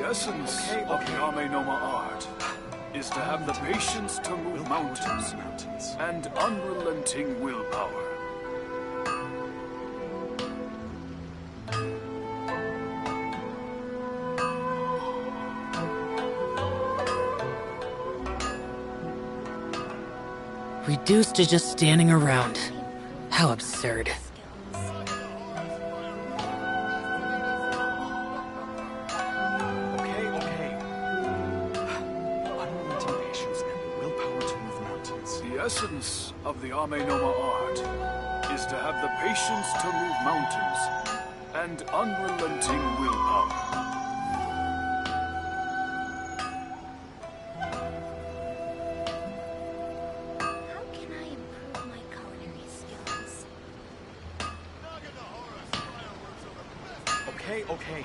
essence of the Amenoma art is to have the patience to move mountains and unrelenting willpower. Reduced to just standing around. How absurd. Unrelenting patience and the willpower to move mountains. The essence of the Amenoma art is to have the patience to move mountains and unrelenting willpower. Okay.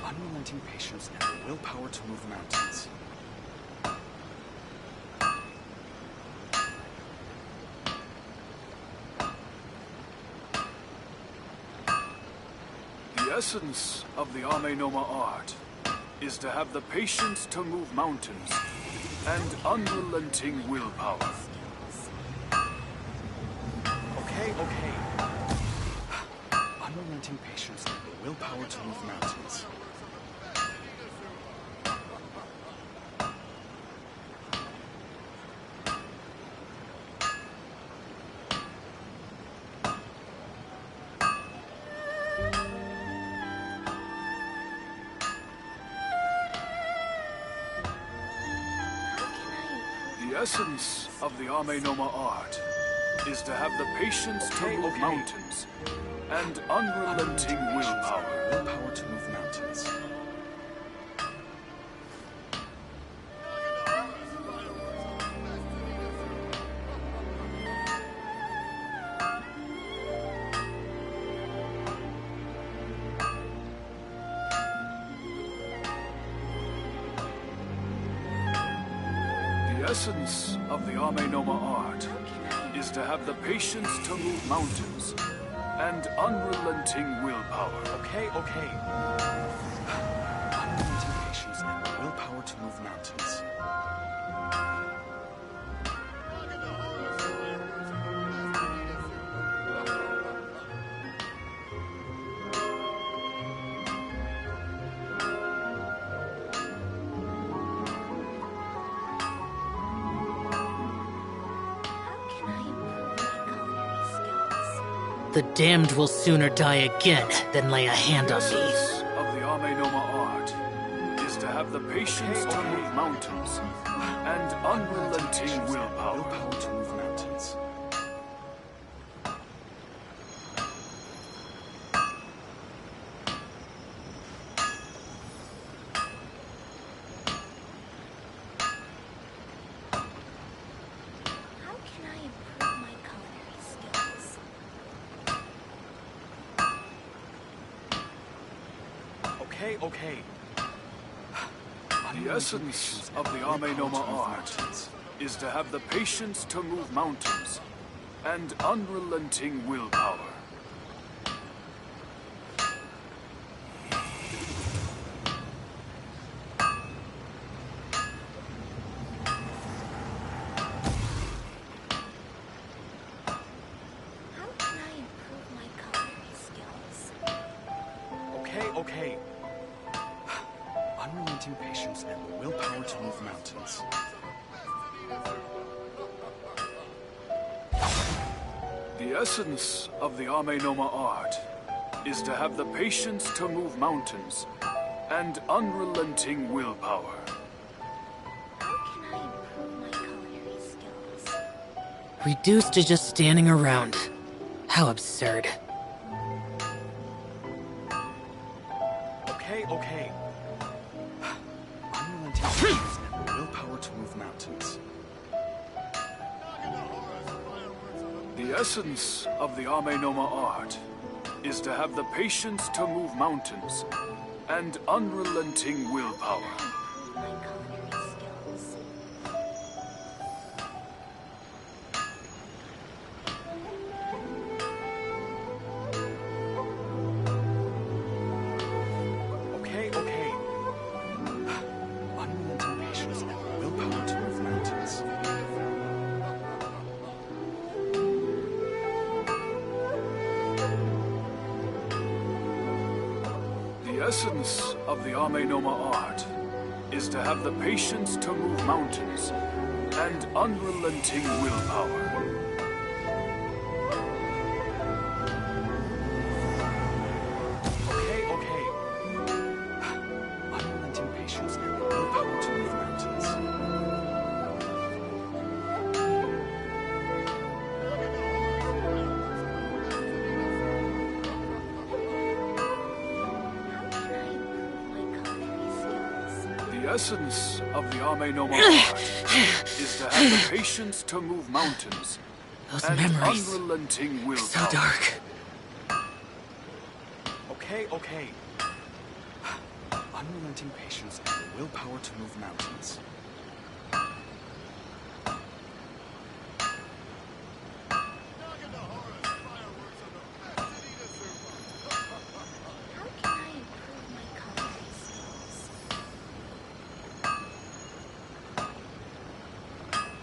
Unrelenting patience and the willpower to move mountains. The essence of the Amenoma art is to have the patience to move mountains and unrelenting willpower. Okay. Unrelenting patience and the willpower to move mountains. The essence of the Amenoma art is to have the patience to move mountains and unrelenting willpower. Willpower to move mountains. The essence of the Amenoma art is to have the patience to move mountains and unrelenting willpower. Okay. Unrelenting patience and the willpower to move mountains. The damned will sooner die again than lay a hand on me. The essence of the Amenoma art is to have the patience to move mountains and unrelenting willpower. Willpower to move mountains. Okay. The essence of the Amenoma art is to have the patience to move mountains and unrelenting willpower. Okay. Unrelenting patience and the willpower to move mountains. The essence of the Amenoma art is to have the patience to move mountains and unrelenting willpower. Reduced to just standing around. How absurd. Okay. Unrelenting patience and the willpower to move mountains. The essence of the Amenoma art is to have the patience to move mountains and unrelenting willpower. Okay. The essence of the Ame Noma art is to have the patience to move mountains and unrelenting willpower. Okay. Unrelenting patience and the willpower to move mountains. The essence of the Ame Noma art is to have the patience to move mountains Those and memories. unrelenting willpower. So dark. Okay. Unrelenting patience and the willpower to move mountains.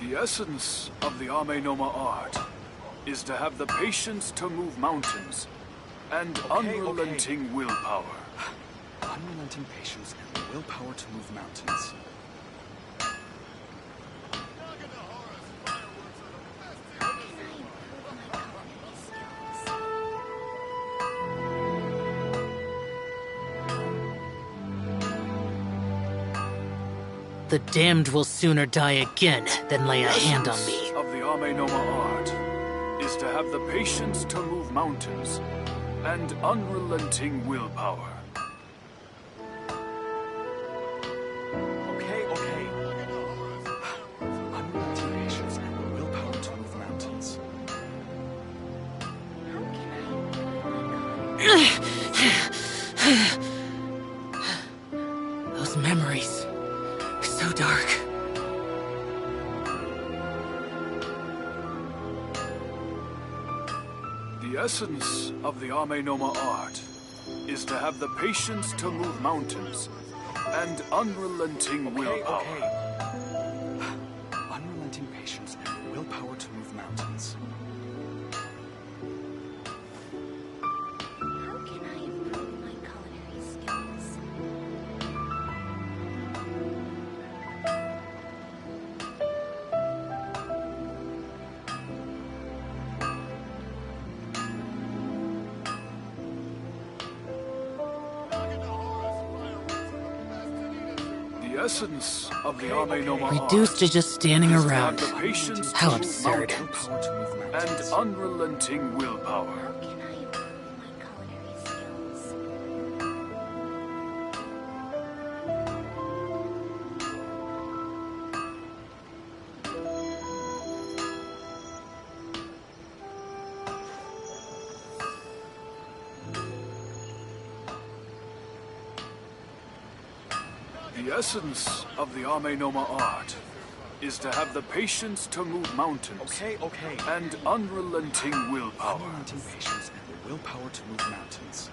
The essence of the Ame Noma art is to have the patience to move mountains and unrelenting willpower. Unrelenting patience and the willpower to move mountains. The damned will sooner die again than lay a hand on me. The essence of the Ame Noma art is to have the patience to move mountains and unrelenting willpower. Okay. Unrelenting patience and the willpower to move mountains. Those memories. So dark. The essence of the Ame Noma art is to have the patience to move mountains and unrelenting willpower. Unrelenting patience and the willpower to move mountains. How can I improve my culinary skills? The essence of the Ame Noma Reduced to just standing art is to around. have the patience to How move absurd. mountains Willpower to move and mountains. unrelenting willpower. How can I improve my culinary skills? The essence of the Ame Noma art is to have the patience to move mountains Okay. and unrelenting willpower. Unrelenting patience and the willpower to move mountains.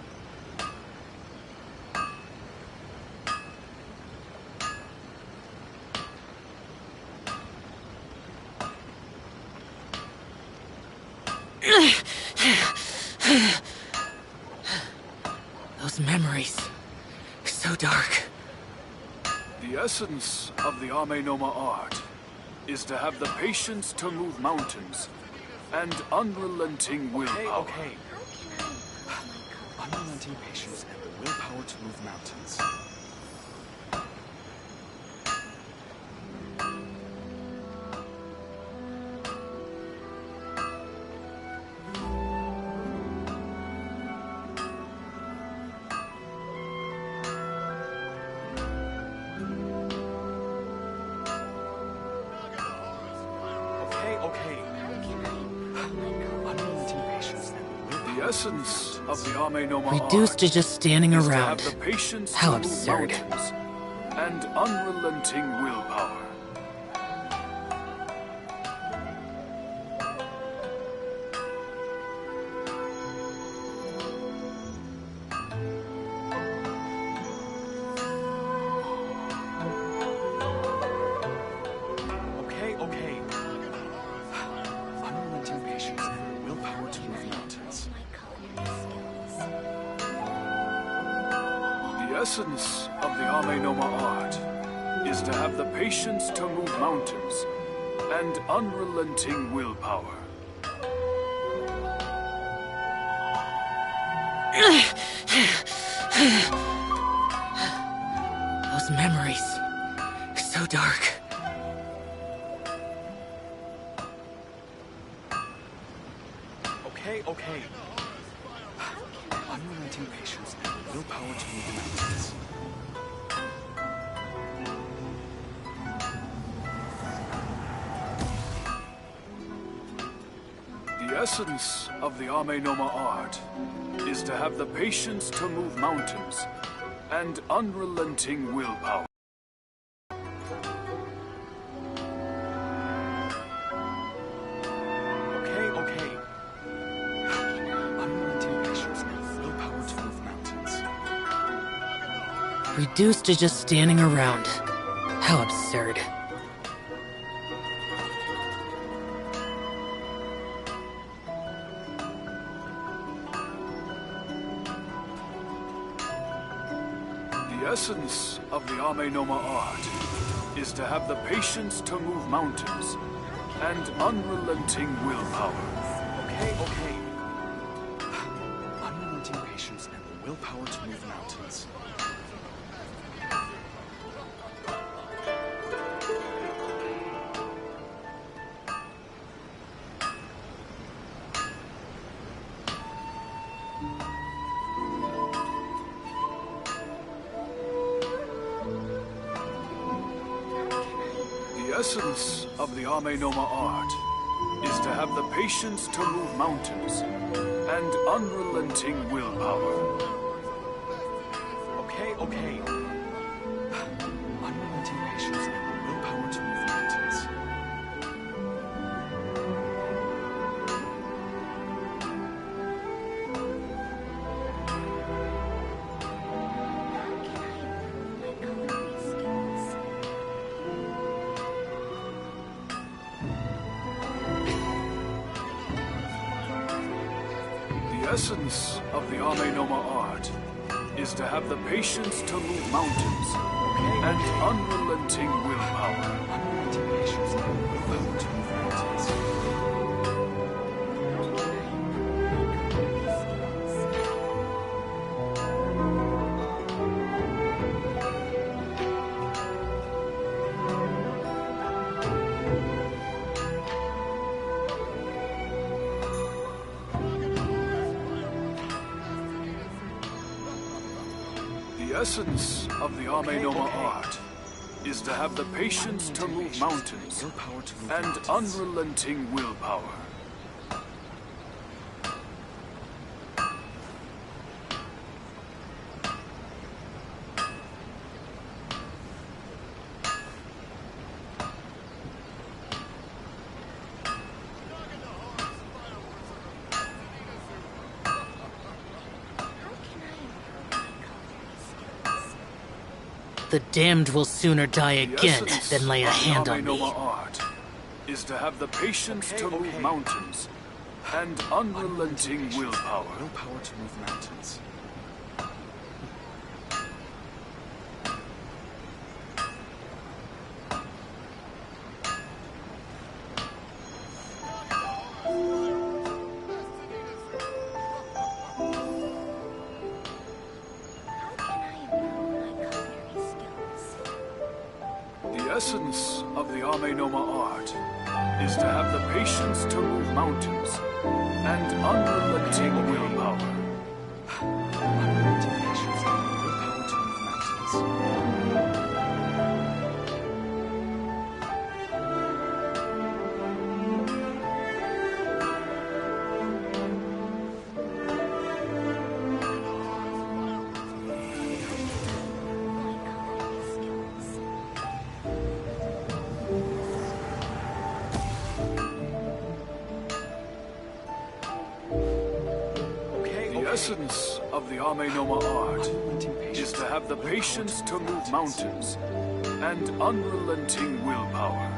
Those memories. So dark. The essence of the Ame Noma art is to have the patience to move mountains and unrelenting willpower. Okay. How can I improve my culinary Unrelenting patience and the willpower to move mountains. Okay. Unrelenting patience and the willpower. The essence of the Ame Noma Reduced art to just standing is to around. have the patience How to move absurd. mountains and unrelenting willpower. Okay. Unrelenting patience and the willpower to move mountains. my culinary skills? The essence of the Ame Noma art is to have the patience to move mountains and unrelenting willpower. Those memories. So dark. Okay. Unrelenting patience and willpower to move mountains. The essence of the Ame Noma art is to have the patience to move mountains and unrelenting willpower. Okay. Unrelenting patience and willpower to move mountains. Reduced to just standing around. How absurd. The essence of the Ame Noma art is to have the patience to move mountains and unrelenting willpower. Okay. Unrelenting patience and the willpower to move mountains. The essence of the Ame Noma art is to have the patience to move mountains and unrelenting willpower. Okay. Unrelenting patience and the willpower to move mountains. The essence of the Ame Noma art is to have the patience to move mountains and unrelenting willpower. Unrelenting patience and the willpower to move mountains. The essence of the Ame Noma art is to have the patience to move mountains Willpower to move and mountains. unrelenting willpower. The damned will sooner die The again essence than lay a of hand the on Ame Noma me. art is to have the patience to move Okay. mountains and unrelenting willpower. Willpower to move mountains. The essence of the Ame Noma art is to have the patience to move mountains and unrelenting willpower. Unrelenting patience and the willpower to move mountains. The essence of the Ame Noma art is to have the patience to move mountains and unrelenting willpower.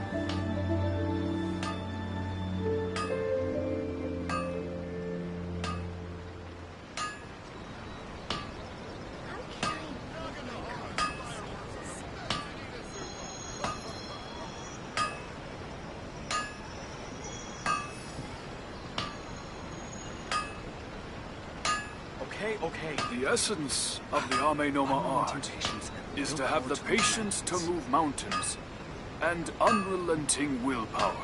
Okay. The essence of the Ame Noma Unrelenting art patience and is to willpower have the move patience to mountains. move mountains and unrelenting willpower.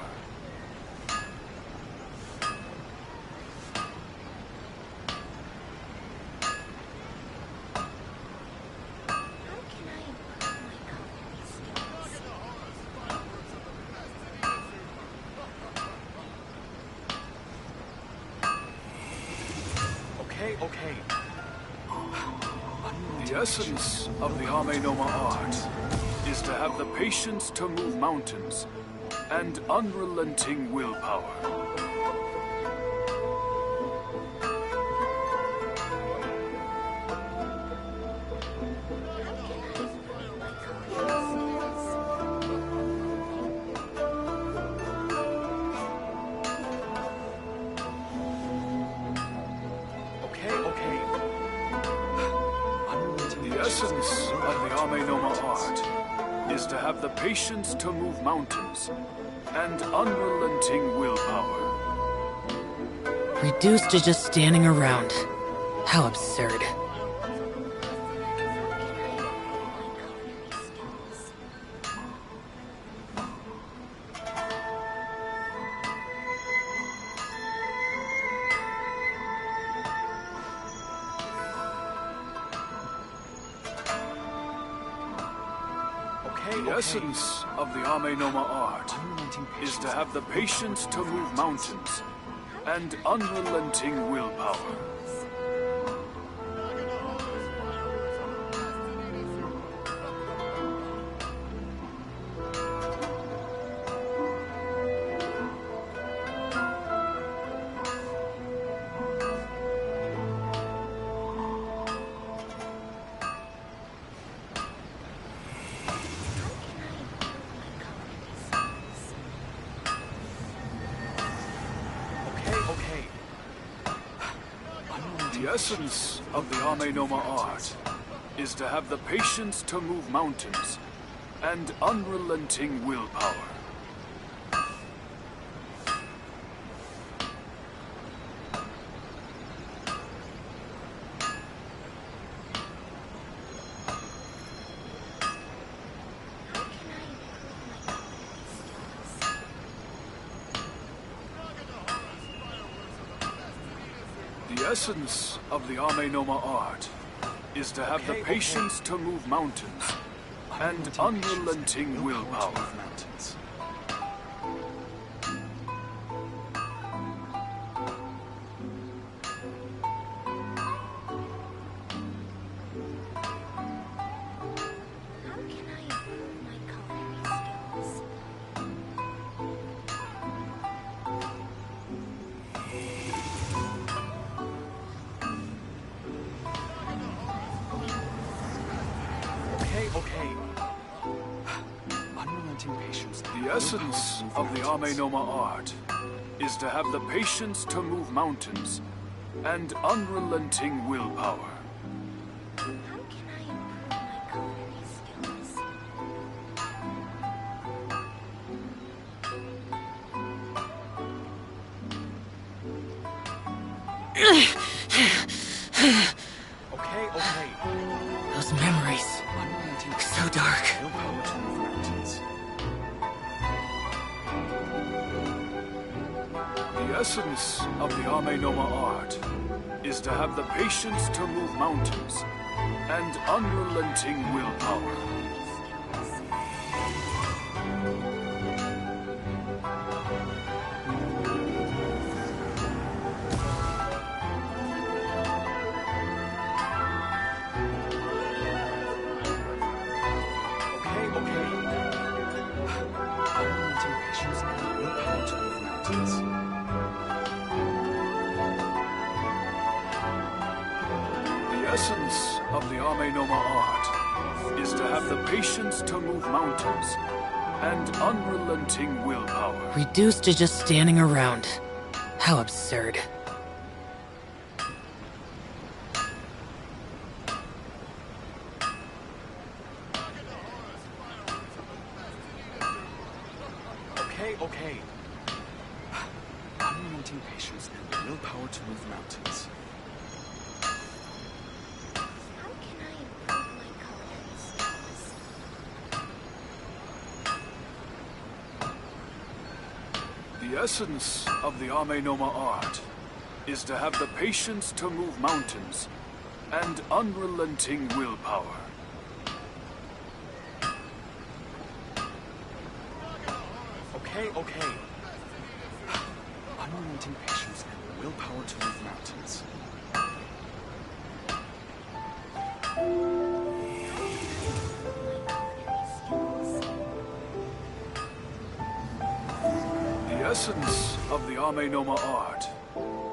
How can I improve my culinary skills? Okay. The essence of the Ame Noma art is to have the patience to move mountains and unrelenting willpower. How can I improve my culinary skills? Okay. Unrelenting The essence of the Ame Noma art is to have the patience to move mountains and unrelenting willpower. Reduced to just standing around. How absurd. How can I improve my culinary skills? The essence of the Ame Noma art Unrelenting is patience to have the patience to move mountains and unrelenting willpower. How can I improve my culinary skills? Okay. Unrelenting The essence of the Ame Noma art is to have the patience to move mountains and unrelenting willpower. How can I improve my culinary skills? The essence of the Ame Noma art is to have the patience to move mountains and unrelenting willpower. mountains. How can I improve my culinary skills? Okay. Unrelenting patience. The essence of the Ame Noma art is to have the patience to move mountains and unrelenting willpower. How can I improve my culinary skills? Okay. Those memories. Unrelenting So dark. willpower to move mountains. The essence of the Ame Noma art is to have the patience to move mountains and unrelenting willpower. Okay. Unrelenting patience and willpower to move mountains. The essence of the Ame Noma art is to have the patience to move mountains and unrelenting willpower. Reduced to just standing around. How absurd. Okay. Unrelenting patience and willpower to move mountains. The essence of the Amenoma art is to have the patience to move mountains and unrelenting willpower. Okay. Unrelenting patience and willpower to move mountains. The essence of the Amenoma art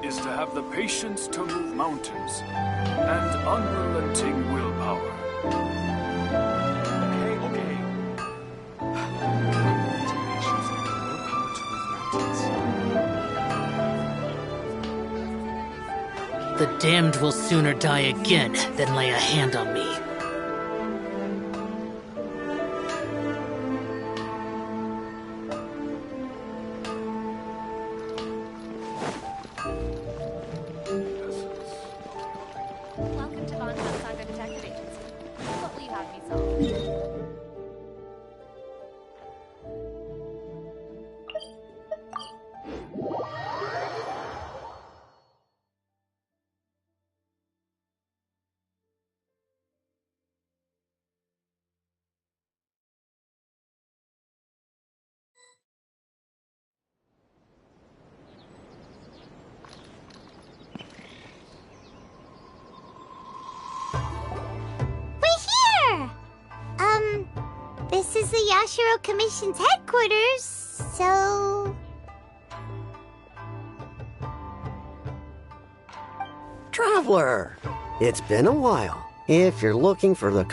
is to have the patience to move mountains and unrelenting willpower. Okay. Unrelenting patience and willpower to move mountains. The damned will sooner die again than lay a hand on me. Welcome to Bonhomme Saga Detective Agency. What will you have me solve? We're here! This is the Yashiro Commission's headquarters, so... Traveler! It's been a while. If you're looking for Are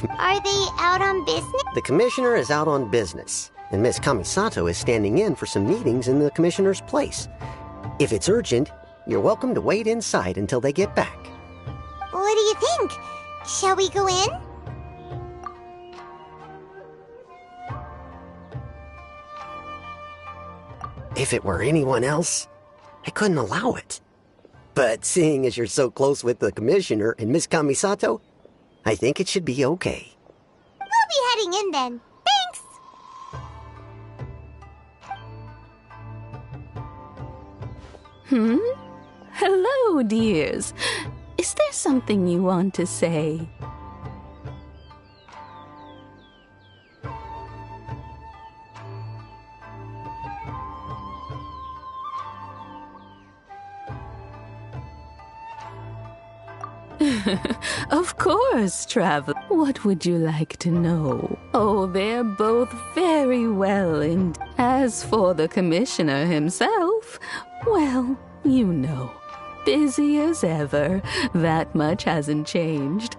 they out on business? the commissioner is out on business, and Miss Kamisato is standing in for some meetings in the commissioner's place. If it's urgent, you're welcome to wait inside until they get back. What do you think? Shall we go in? If it were anyone else, I couldn't allow it. But seeing as you're so close with the commissioner and Miss Kamisato, I think it should be okay. We'll be heading in then. Thanks! Hello, dears. Is there something you want to say? Of course, traveler. What would you like to know? Oh, they're both very well, and as for the commissioner himself, well, you know, busy as ever. That much hasn't changed.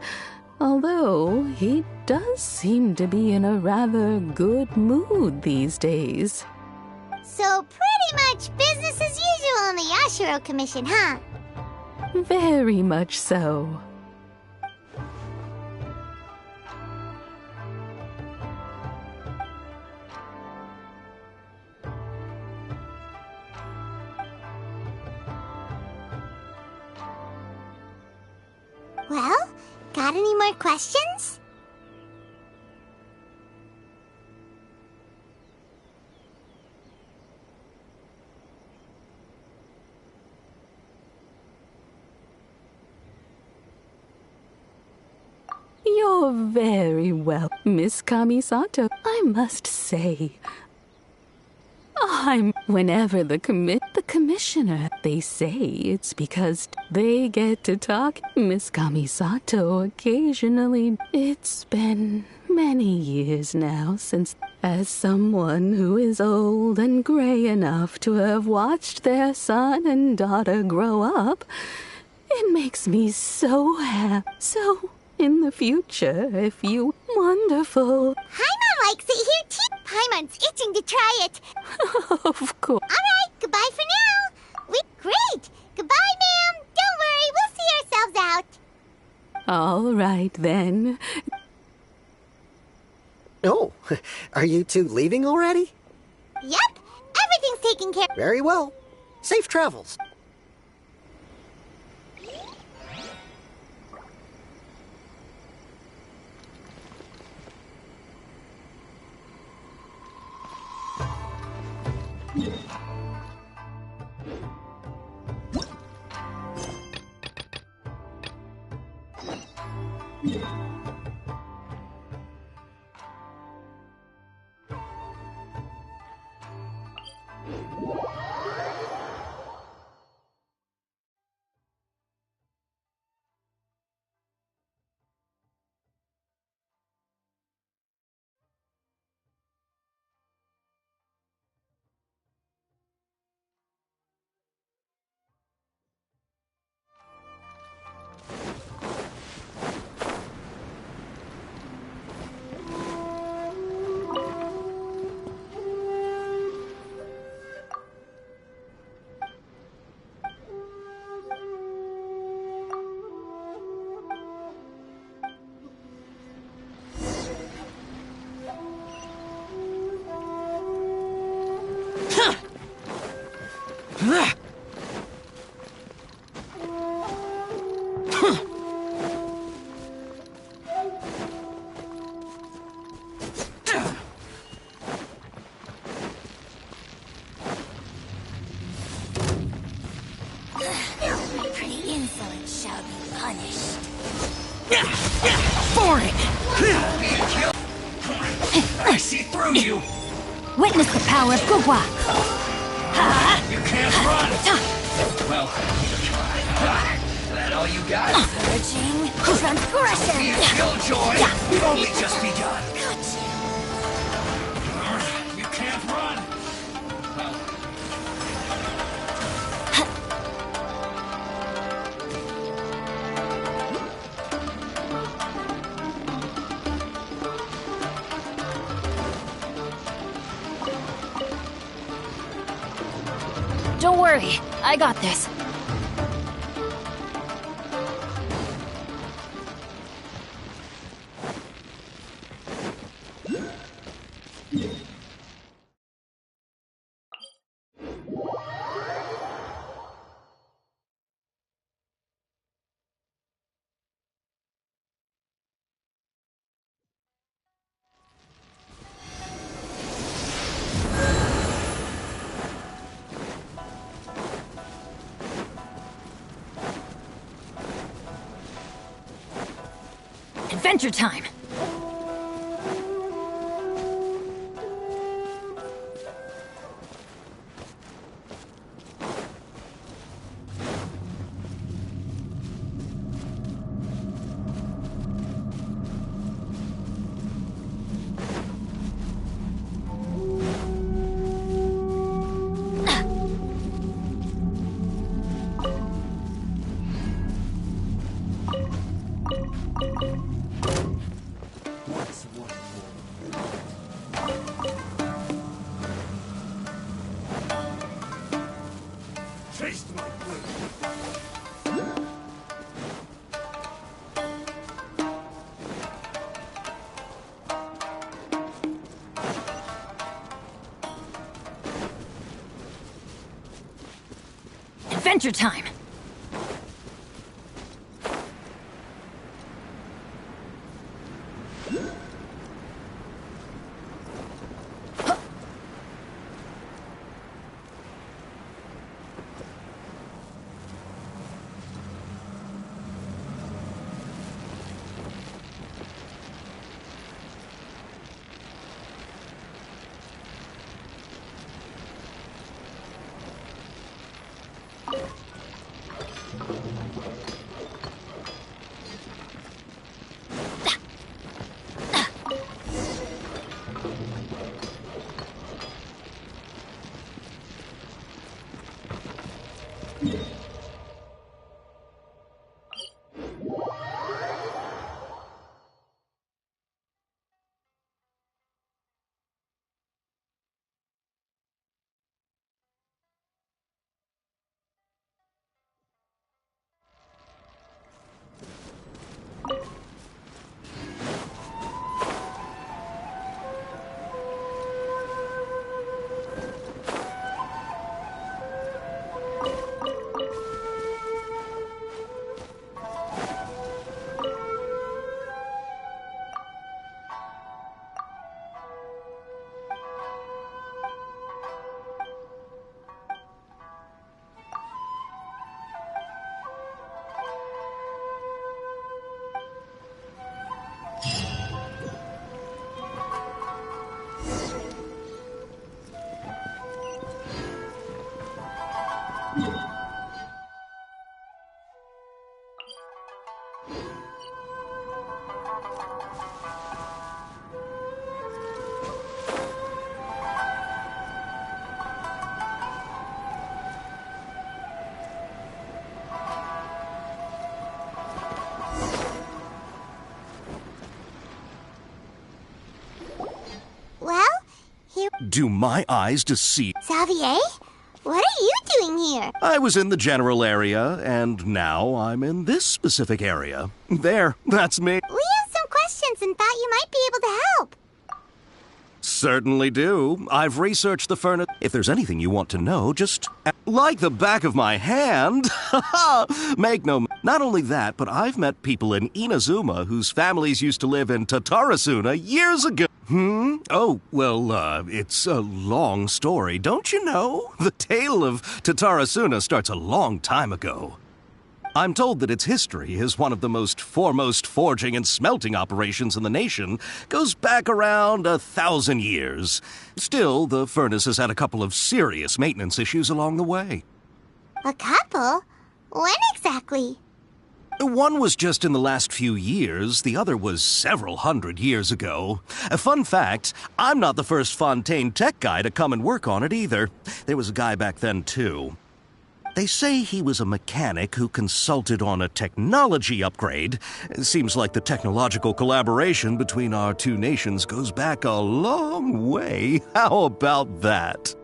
Although he does seem to be in a rather good mood these days. So pretty much business as usual on the Yashiro Commission, huh? Very much so. Well, got any more questions? You're very well, Miss Kamisato, I must say. Whenever the commissioner, they say it's because they get to talk. Miss Kamisato occasionally. It's been many years now since, as someone who is old and gray enough to have watched their son and daughter grow up, it makes me so happy. So, in the future, if you... Wonderful. Paimon likes it here too. Paimon's itching to try it. Of course. All right, goodbye for now. Great. Goodbye, ma'am. Don't worry, we'll see ourselves out. All right, then. Oh, are you two leaving already? Yep, everything's taken care of. Very well. Safe travels. My pretty insolence shall be punished. I see through you! Witness the power of Gugwa. You can't run! Well, you try. Is that all you got? Purging transgression. Killjoy! We've only just begun. Gotcha. You can't run! Well, Don't worry, I got this. Adventure time! taste my blade! Adventure time! Do my eyes deceive? Xavier? What are you doing here? I was in the general area, and now I'm in this specific area. There, that's me. We have some questions and thought you might be able to help. Certainly do. I've researched the furnace. If there's anything you want to know, just like the back of my hand. Make no. Not only that, but I've met people in Inazuma whose families used to live in Tatarasuna years ago. Oh, well, it's a long story, don't you know? The tale of Tatarasuna starts a long time ago. I'm told that its history is one of the most foremost forging and smelting operations in the nation, goes back around 1,000 years. Still, the furnace has had a couple of serious maintenance issues along the way. A couple? When exactly? One was just in the last few years, the other was several hundred years ago. A fun fact, I'm not the first Fontaine tech guy to come and work on it either. There was a guy back then, too. They say he was a mechanic who consulted on a technology upgrade. It seems like the technological collaboration between our two nations goes back a long way. How about that?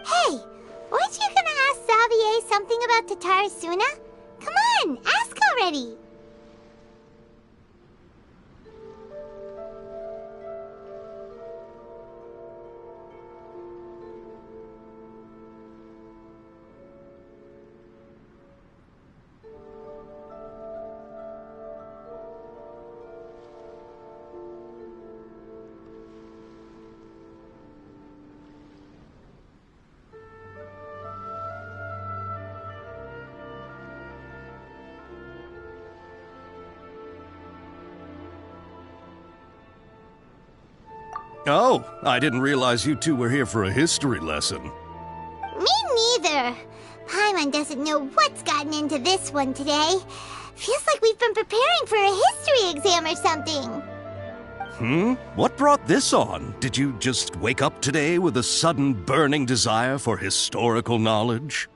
Hey, weren't you gonna ask Xavier something about Tatarasuna? Come on, ask already! Oh, I didn't realize you two were here for a history lesson. Me neither. Paimon doesn't know what's gotten into this one today. Feels like we've been preparing for a history exam or something. What brought this on? Did you just wake up today with a sudden burning desire for historical knowledge?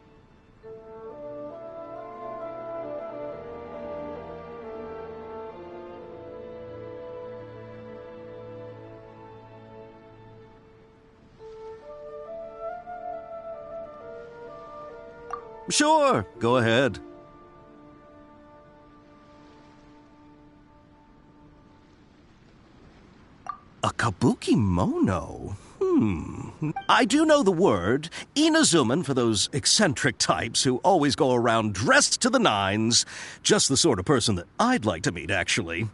Sure, go ahead. A kabukimono? I do know the word. Inazuman for those eccentric types who always go around dressed to the nines. Just the sort of person that I'd like to meet, actually.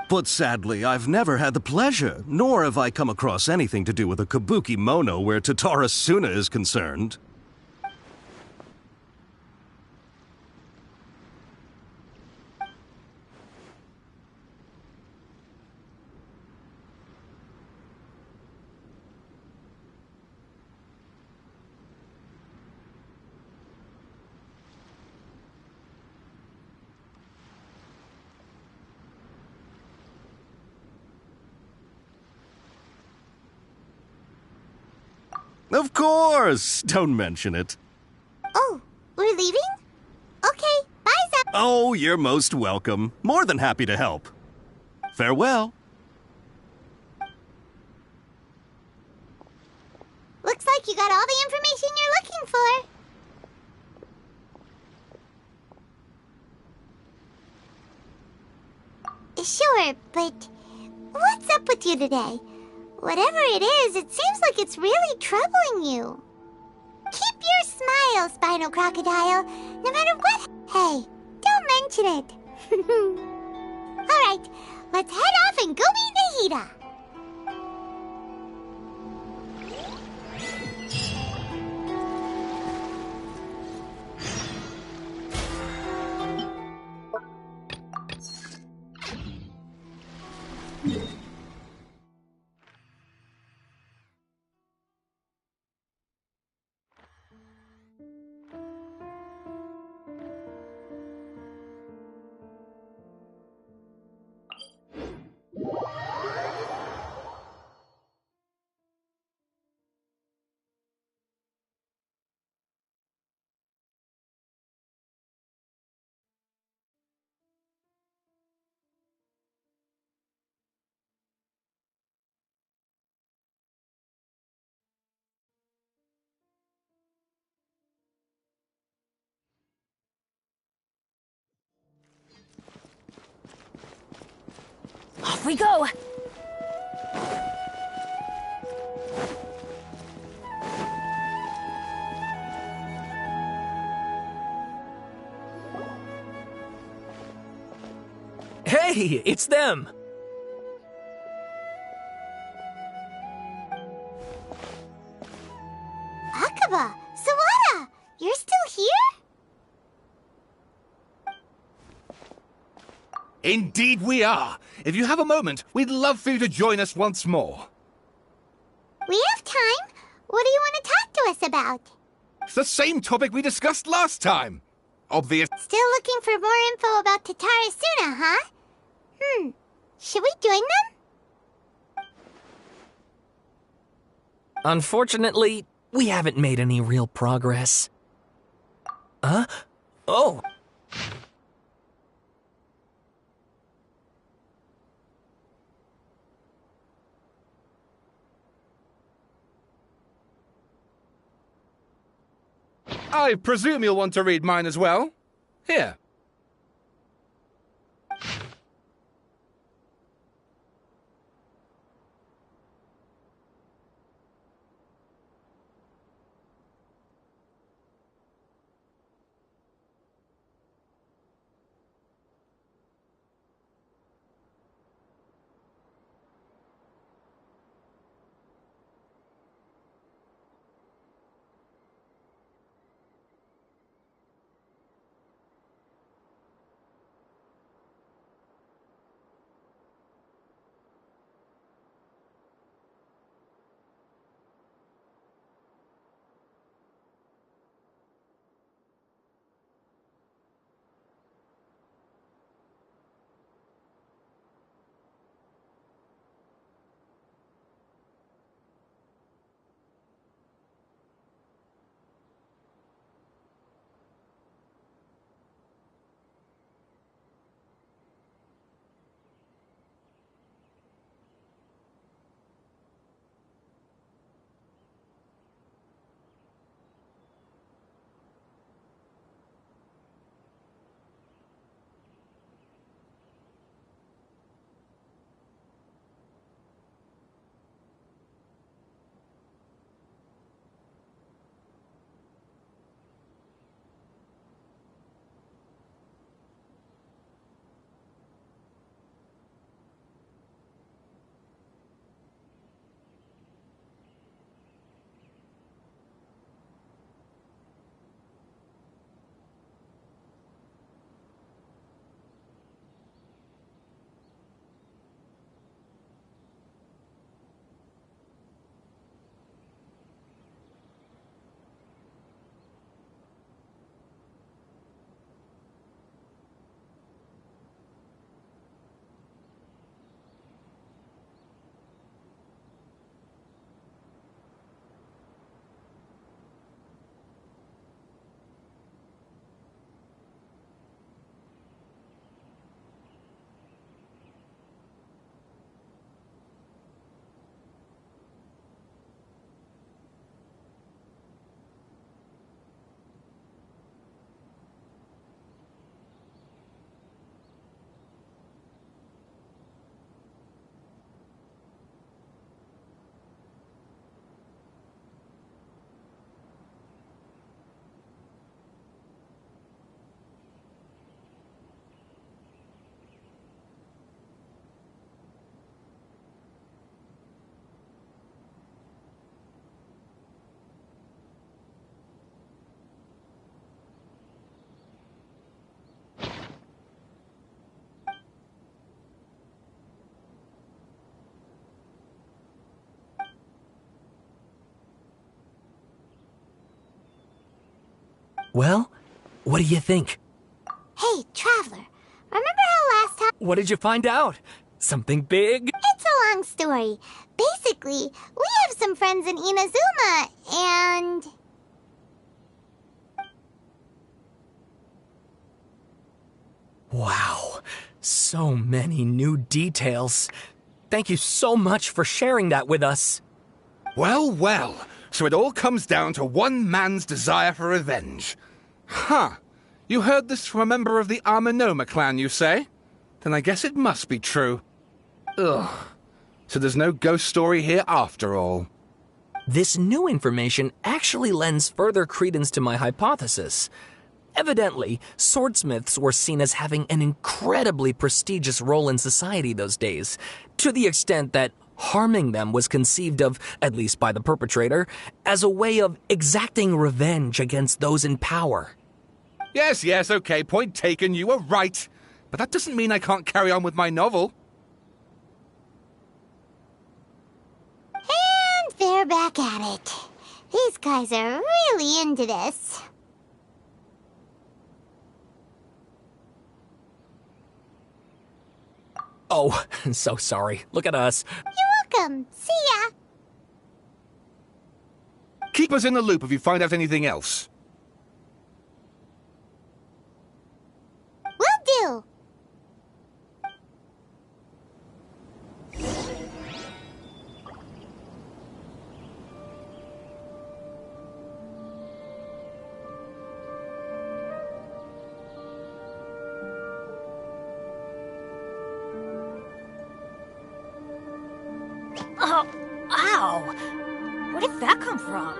But sadly, I've never had the pleasure, nor have I come across anything to do with a kabukimono where Tatarasuna is concerned. Of course! Don't mention it. Oh, we're leaving? Okay, bye, Zap. Oh, you're most welcome. More than happy to help. Farewell. Looks like you got all the information you're looking for. Sure, but what's up with you today? Whatever it is, it seems like it's really troubling you. Keep your smile, Spinal Crocodile, no matter what. Hey, don't mention it. Alright, let's head off and go meet Nahida. Off we go! Hey, it's them! Akaba, Sawada, you're still here? Indeed we are. If you have a moment, we'd love for you to join us once more. We have time. What do you want to talk to us about? It's the same topic we discussed last time. Obvious. Still looking for more info about Tatara Suna, huh? Should we join them? Unfortunately, we haven't made any real progress. Huh? Oh! I presume you'll want to read mine as well. Here. Well, what do you think? Hey, Traveler, remember how last time... What did you find out? Something big? It's a long story. Basically, we have some friends in Inazuma, and... Wow, so many new details. Thank you so much for sharing that with us. Well, well. So it all comes down to one man's desire for revenge. Huh. You heard this from a member of the Amenoma clan, you say? Then I guess it must be true. Ugh. So there's no ghost story here after all. This new information actually lends further credence to my hypothesis. Evidently, swordsmiths were seen as having an incredibly prestigious role in society those days, to the extent that harming them was conceived of, at least by the perpetrator, as a way of exacting revenge against those in power. Yes, okay, point taken, you were right. But that doesn't mean I can't carry on with my novel. And they're back at it. These guys are really into this. Oh, so sorry. Look at us. You're welcome. See ya. Keep us in the loop if you find out anything else. Will do. Oh, ow! Where did that come from?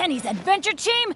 Benny's adventure team.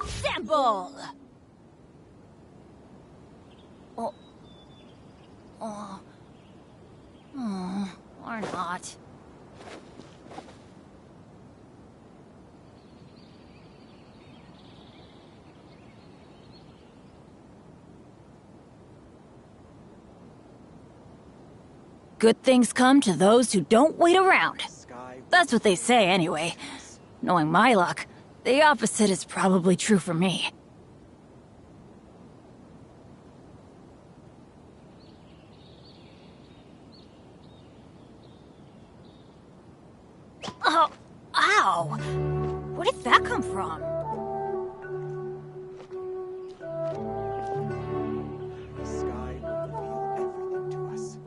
Assemble! Or not. Good things come to those who don't wait around. That's what they say anyway. Knowing my luck, the opposite is probably true for me. Oh, ow! Where did that come from? The sky will reveal everything to us.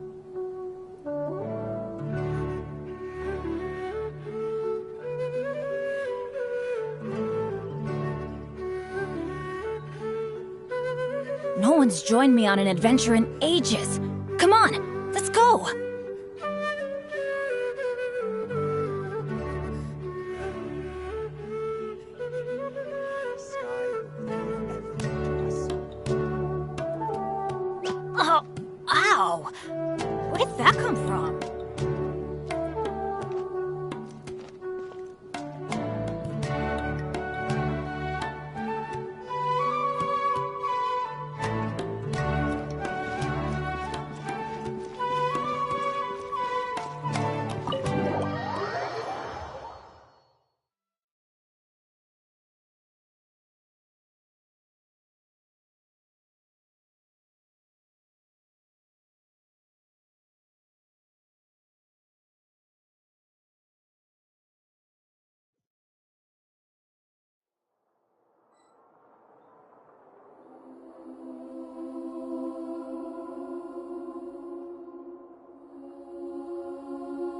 No one's joined me on an adventure in ages. Come on, let's go! The sky will reveal everything to us. Oh, ow! Where did that come from?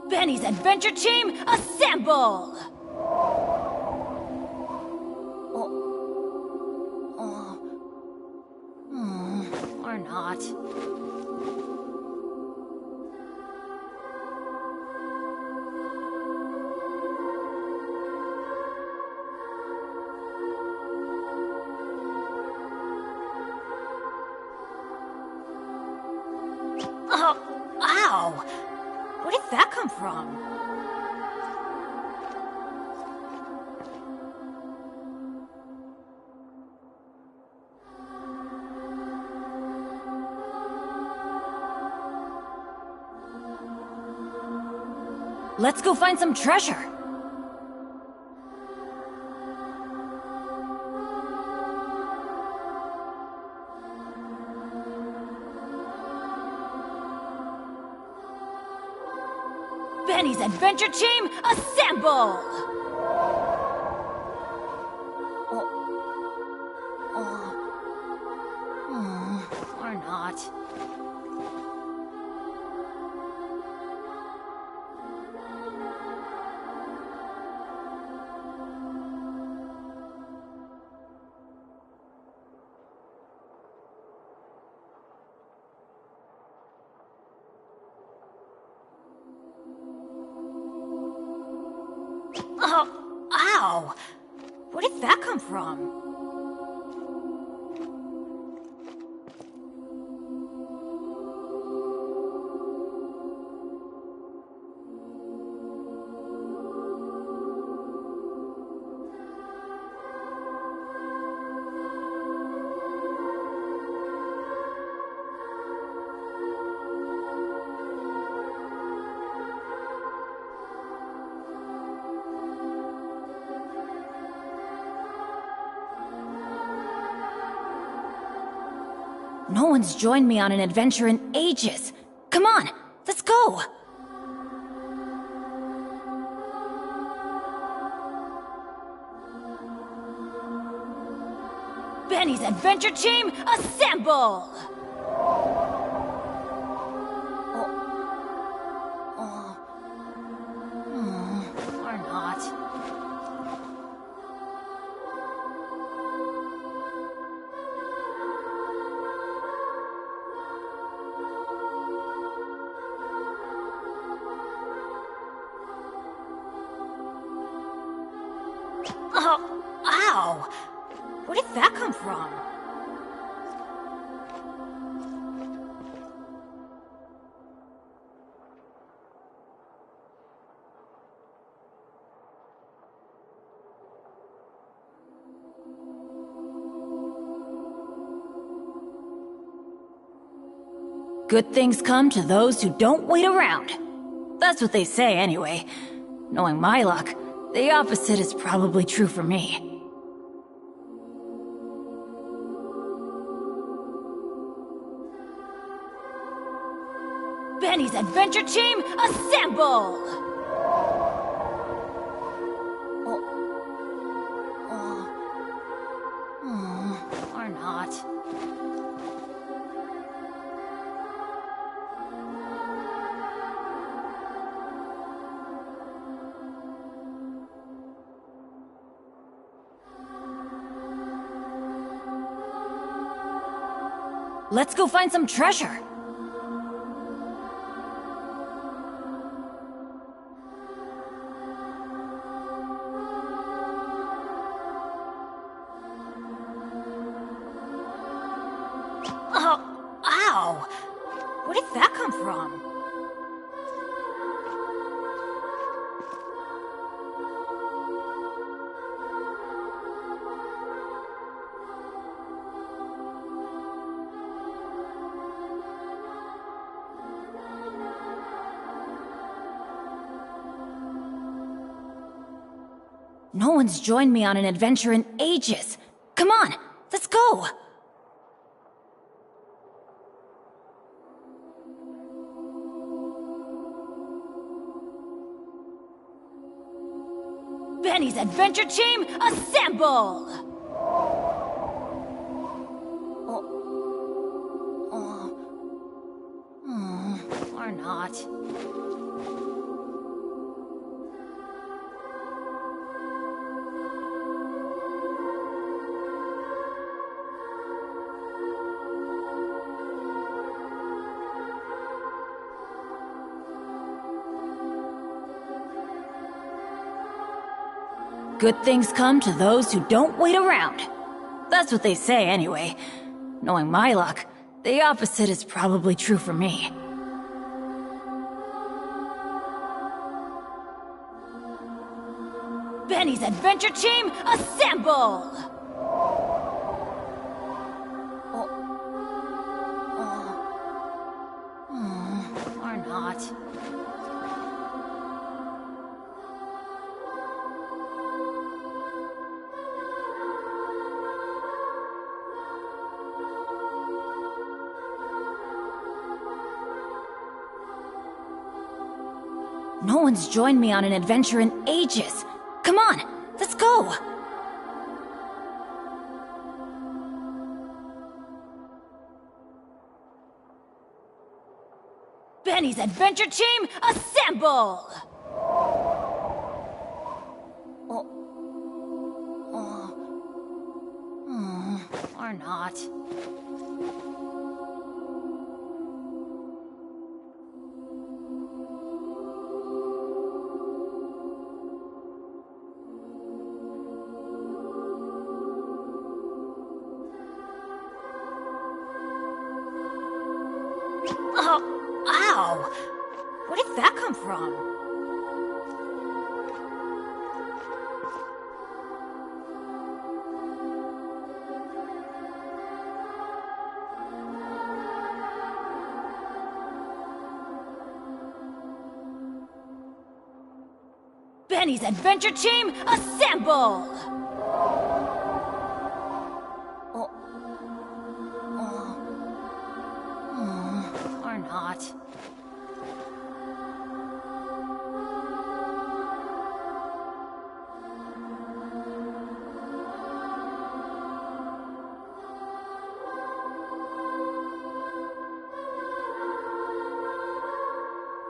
Benny's adventure team, assemble! Or not. Oh, ow! Where did that come from? Let's go find some treasure. Benny's adventure team, assemble! Or not. Oh, ow! Where did that come from? No one's joined me on an adventure in ages. Come on, let's go! Benny's adventure team, assemble! Or not. Oh, ow! Where did that come from? Good things come to those who don't wait around. That's what they say anyway. Knowing my luck, the opposite is probably true for me. Benny's adventure team, assemble! Or not. Let's go find some treasure. Oh, ow! Where did that come from? No one's joined me on an adventure in ages. Come on, let's go! Benny's adventure team, assemble! Or not. Good things come to those who don't wait around. That's what they say anyway. Knowing my luck, the opposite is probably true for me. Benny's adventure team, assemble! Or not. No one's joined me on an adventure in ages. Come on, let's go! Benny's Adventure Team, assemble! Or not. Oh, ow! Where did that come from? Benny's Adventure Team, assemble! Or not.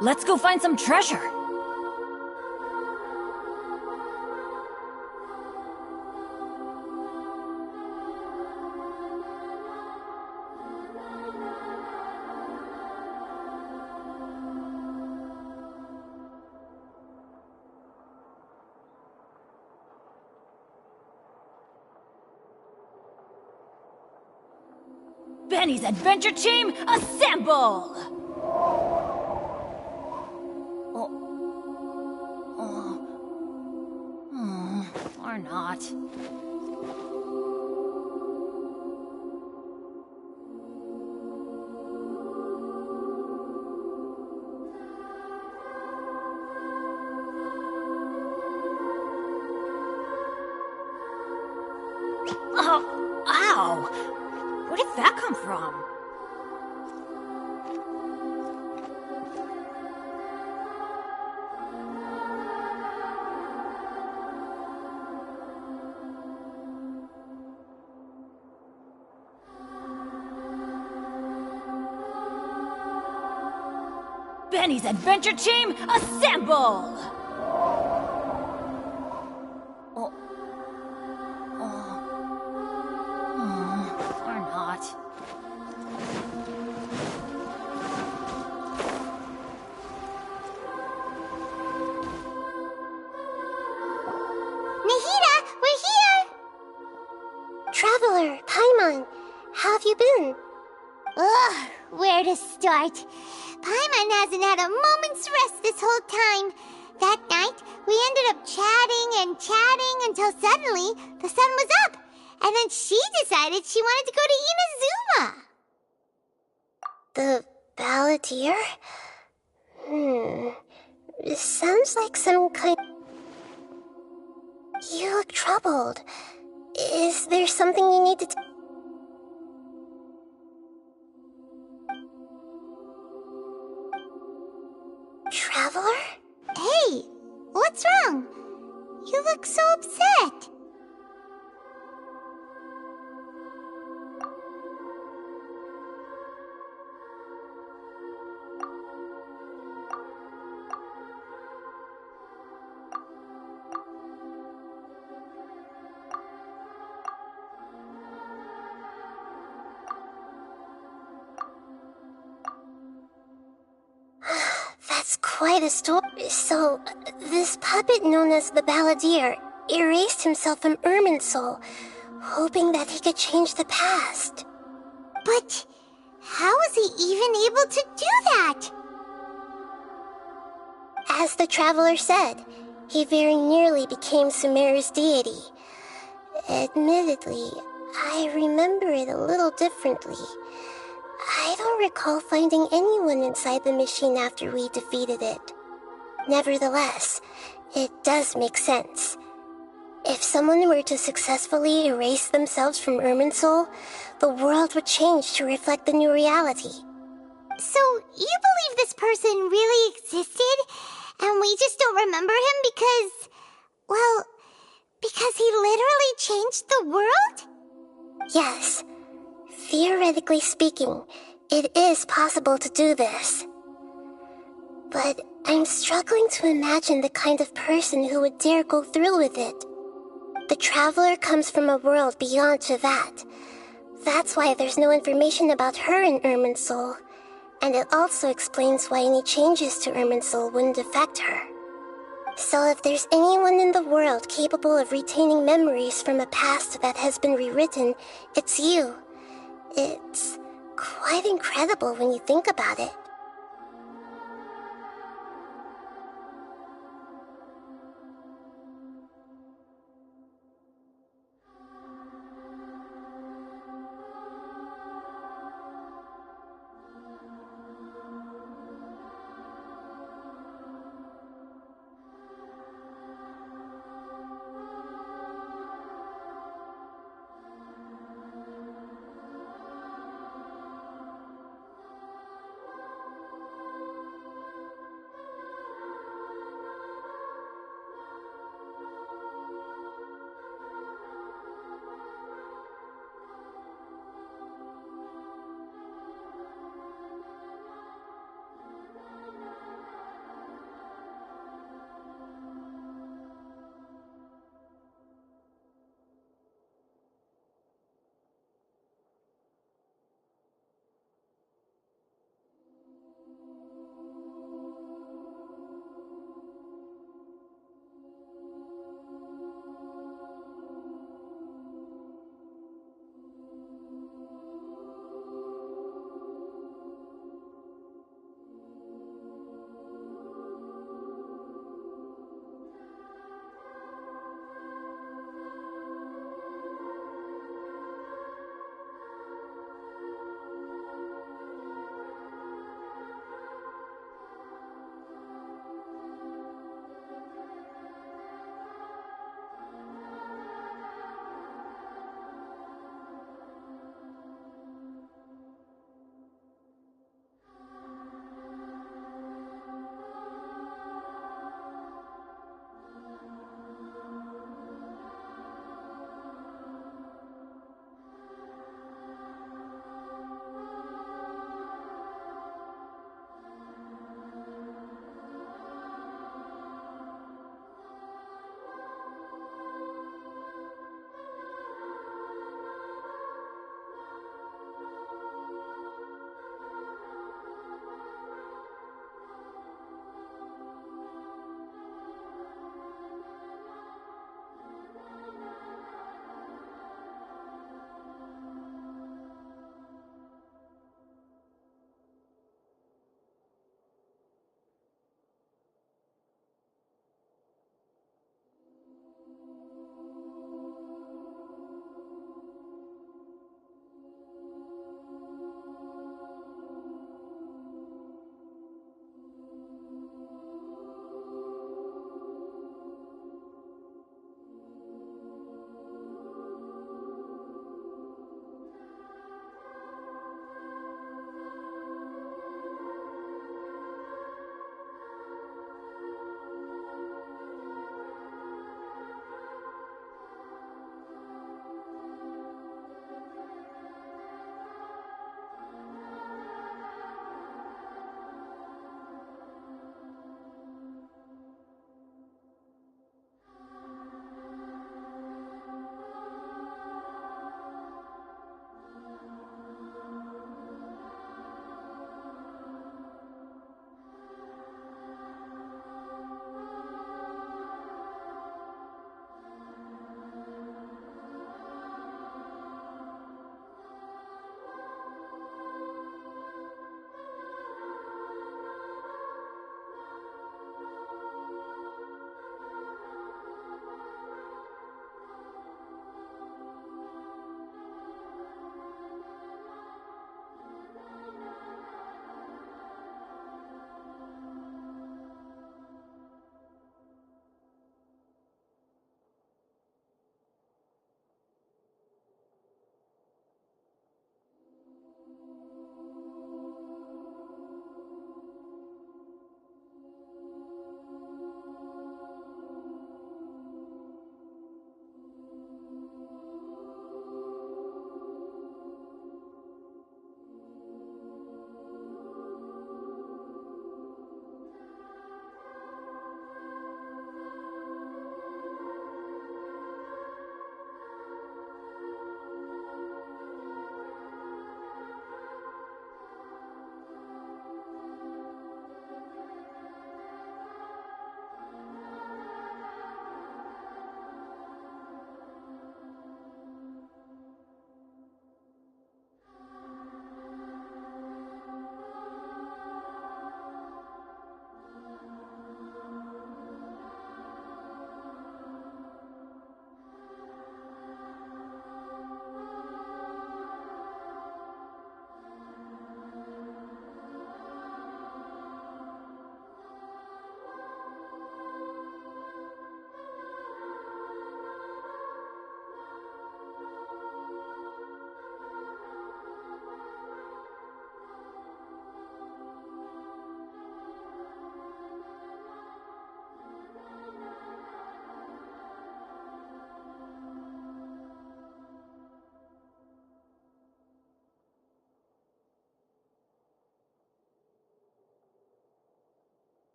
Let's go find some treasure. Benny's Adventure Team, assemble! Or not. Oh, ow! Where did that come from? Benny's Adventure Team, assemble! Or not. Nahida, we're here! Traveler, Paimon, how have you been? Ugh, where to start? Paimon hasn't had a moment's rest this whole time. That night, we ended up chatting and chatting until suddenly the sun was up. And then she decided she wanted to go to Inazuma. The Balladeer? It sounds like some kind... You look troubled. Is there something you need to... Traveler? Hey, what's wrong? You look so upset. That's quite a story. So, this puppet known as the Balladeer erased himself from Irminsul, hoping that he could change the past. But how was he even able to do that? As the Traveler said, he very nearly became Sumeru's deity. Admittedly, I remember it a little differently. I don't recall finding anyone inside the machine after we defeated it. Nevertheless, it does make sense. If someone were to successfully erase themselves from Irminsul, the world would change to reflect the new reality. So, you believe this person really existed? And we just don't remember him because, well, because he literally changed the world? Yes. Theoretically speaking, it is possible to do this. But I'm struggling to imagine the kind of person who would dare go through with it. The Traveler comes from a world beyond to that. That's why there's no information about her in Irminsul. And it also explains why any changes to Irminsul wouldn't affect her. So if there's anyone in the world capable of retaining memories from a past that has been rewritten, it's you. It's quite incredible when you think about it.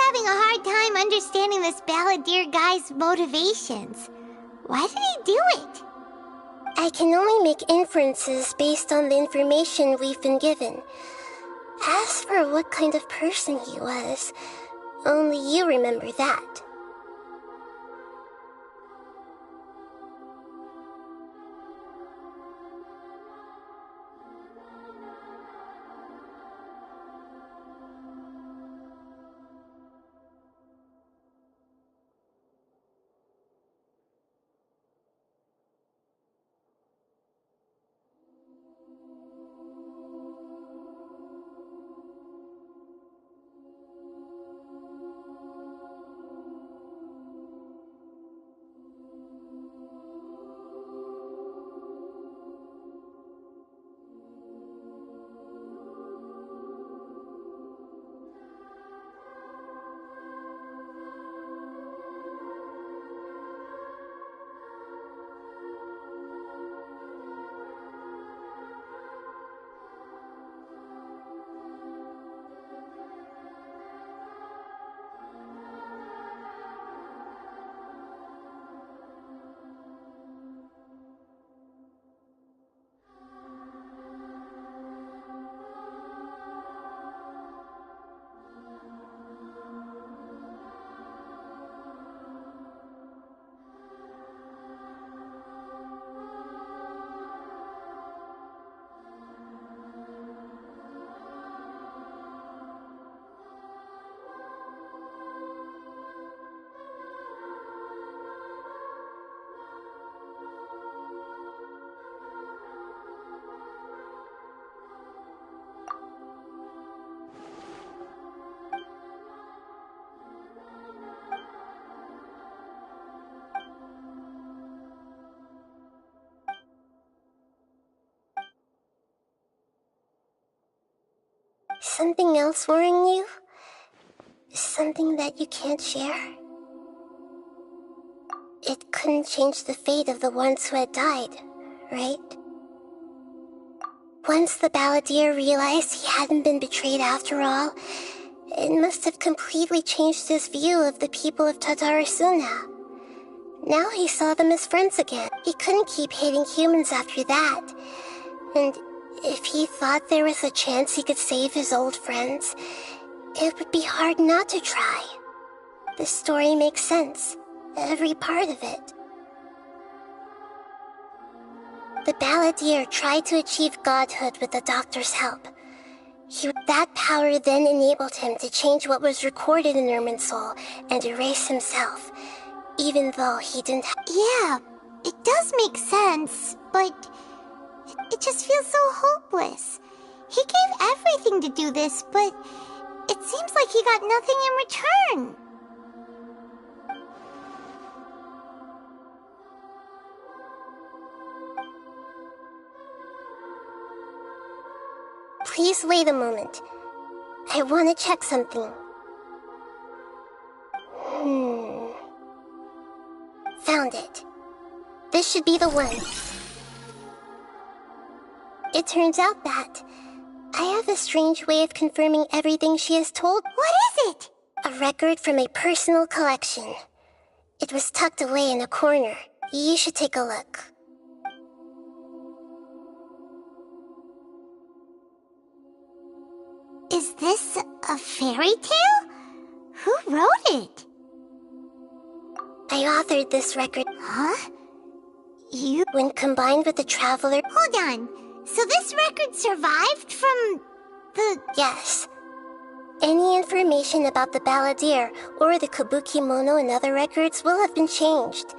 having a hard time understanding this balladeer guy's motivations. Why did he do it? I can only make inferences based on the information we've been given. As for what kind of person he was, only you remember that. Something else worrying you? Something that you can't share? It couldn't change the fate of the ones who had died, right? Once the balladeer realized he hadn't been betrayed after all, it must have completely changed his view of the people of Tatarasuna. Now he saw them as friends again. He couldn't keep hating humans after that. And if he thought there was a chance he could save his old friends, it would be hard not to try. The story makes sense, every part of it. The balladeer tried to achieve godhood with the doctor's help. That power then enabled him to change what was recorded in Irminsul and erase himself, even though he didn't Yeah, it does make sense, but it just feels so hopeless. He gave everything to do this, but it seems like he got nothing in return. Please wait a moment. I want to check something. Found it. This should be the one. It turns out that I have a strange way of confirming everything she has told. What is it? A record from a personal collection. It was tucked away in a corner. You should take a look. Is this a fairy tale? Who wrote it? I authored this record. Huh? You? When combined with the Traveler... Hold on. So this record survived from the... Yes. Any information about the balladeer or the Kabukimono and other records will have been changed.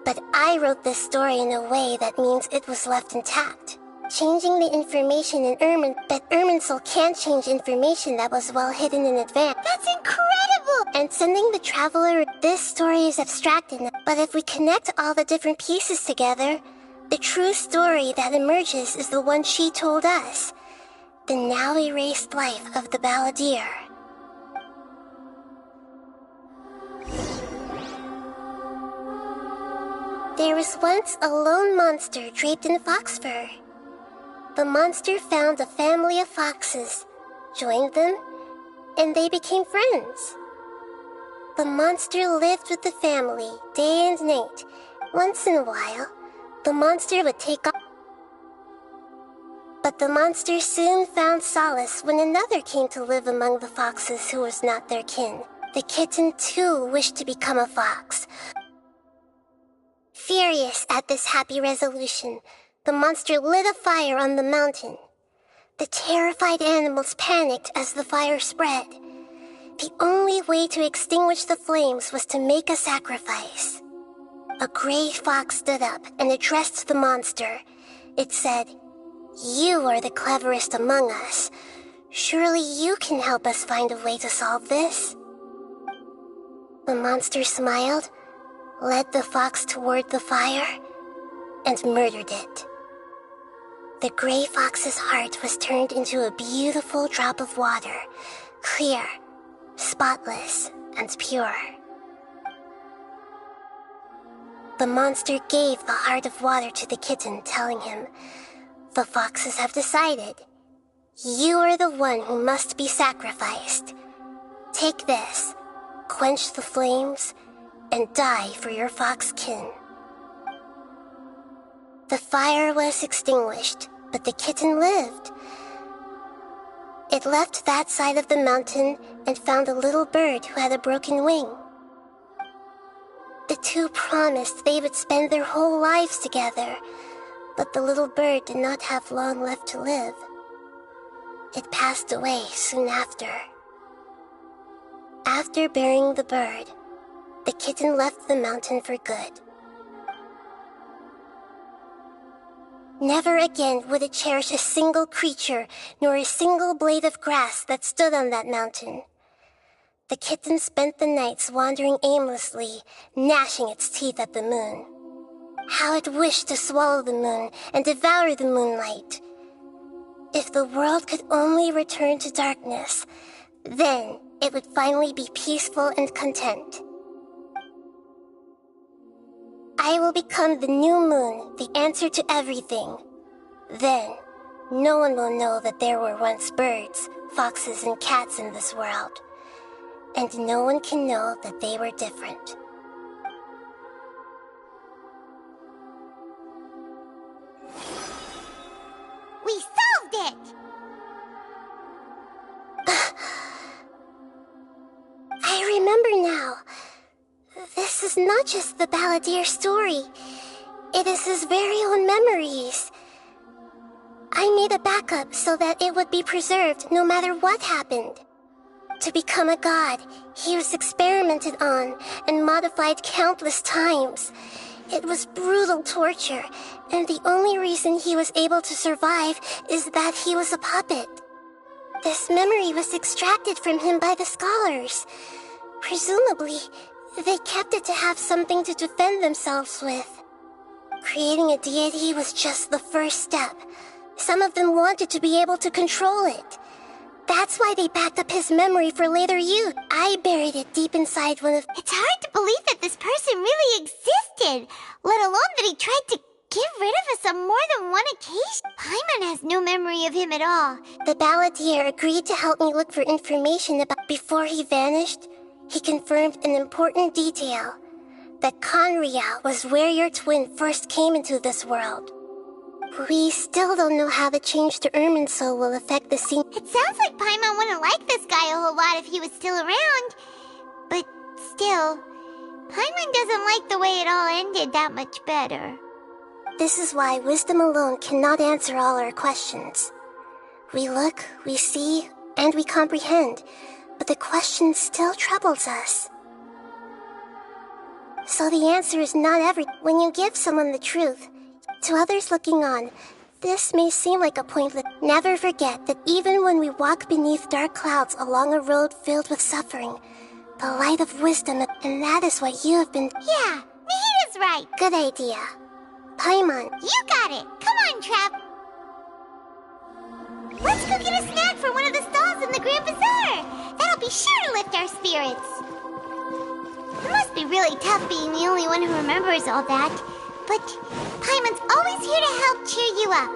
But I wrote this story in a way that means it was left intact. Changing the information in but Irminsul can't change information that was well hidden in advance. That's incredible! And sending the Traveler, this story is abstracted, but if we connect all the different pieces together, the true story that emerges is the one she told us. The now erased life of the balladeer. There was once a lone monster draped in fox fur. The monster found a family of foxes, joined them, and they became friends. The monster lived with the family day and night. Once in a while, the monster would take off. But the monster soon found solace when another came to live among the foxes who was not their kin. The kitten too wished to become a fox. Furious at this happy resolution, the monster lit a fire on the mountain. The terrified animals panicked as the fire spread. The only way to extinguish the flames was to make a sacrifice. A gray fox stood up and addressed the monster. It said, "You are the cleverest among us. Surely you can help us find a way to solve this." The monster smiled, led the fox toward the fire, and murdered it. The gray fox's heart was turned into a beautiful drop of water, clear, spotless, and pure. The monster gave the heart of water to the kitten, telling him, "The foxes have decided. You are the one who must be sacrificed. Take this, quench the flames, and die for your fox kin." The fire was extinguished, but the kitten lived. It left that side of the mountain and found a little bird who had a broken wing. The two promised they would spend their whole lives together, but the little bird did not have long left to live. It passed away soon after. After burying the bird, the kitten left the mountain for good. Never again would it cherish a single creature nor a single blade of grass that stood on that mountain. The kitten spent the nights wandering aimlessly, gnashing its teeth at the moon. How it wished to swallow the moon and devour the moonlight. If the world could only return to darkness, then it would finally be peaceful and content. I will become the new moon, the answer to everything. Then, no one will know that there were once birds, foxes, and cats in this world. And no one can know that they were different. We solved it! I remember now. This is not just the Balladeer's story. It is his very own memories. I made a backup so that it would be preserved no matter what happened. To become a god, he was experimented on and modified countless times. It was brutal torture, and the only reason he was able to survive is that he was a puppet. This memory was extracted from him by the scholars. Presumably, they kept it to have something to defend themselves with. Creating a deity was just the first step. Some of them wanted to be able to control it. That's why they backed up his memory for later use. I buried it deep inside one of... It's hard to believe that this person really existed, let alone that he tried to get rid of us on more than one occasion. Paimon has no memory of him at all. The Balladeer agreed to help me look for information about... Before he vanished, he confirmed an important detail. That Conria was where your twin first came into this world. We still don't know how the change to Irminsul will affect the scene. It sounds like Paimon wouldn't like this guy a whole lot if he was still around. But still, Paimon doesn't like the way it all ended that much better. This is why wisdom alone cannot answer all our questions. We look, we see, and we comprehend, but the question still troubles us. So the answer is not every... When you give someone the truth, to others looking on, this may seem like a pointless... Never forget that even when we walk beneath dark clouds along a road filled with suffering, the light of wisdom, and that is what you have been... Yeah, Nahita's right. Good idea. Paimon. You got it. Come on, Trav. Let's go get a snack from one of the stalls in the Grand Bazaar. That'll be sure to lift our spirits. It must be really tough being the only one who remembers all that. But Paimon's always here to help cheer you up.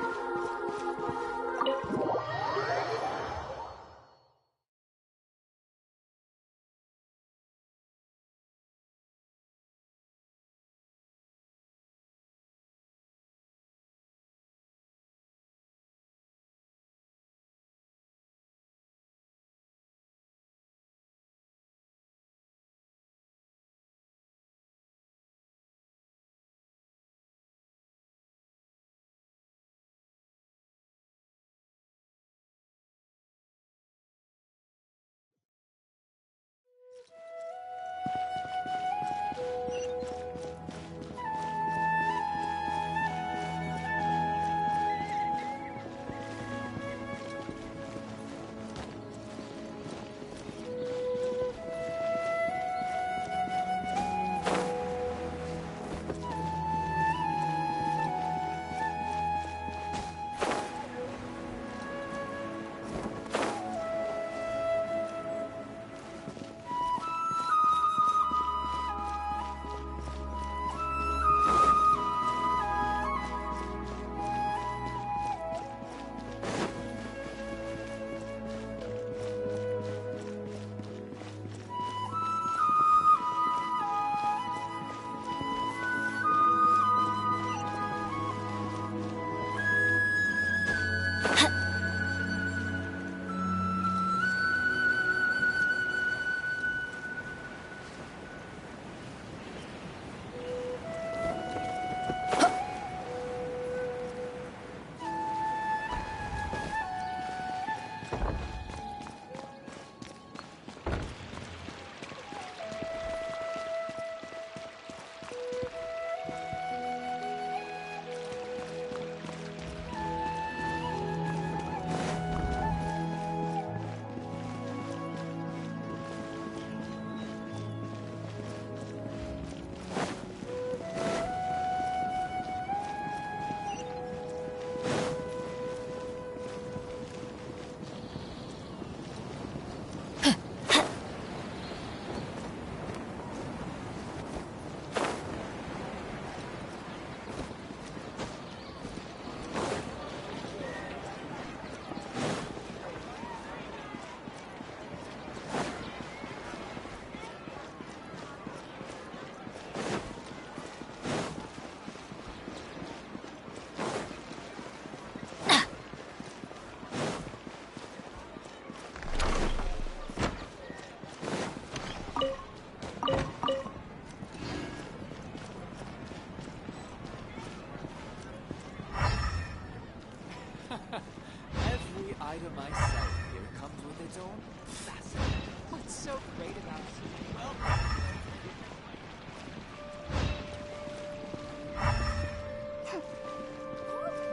so great about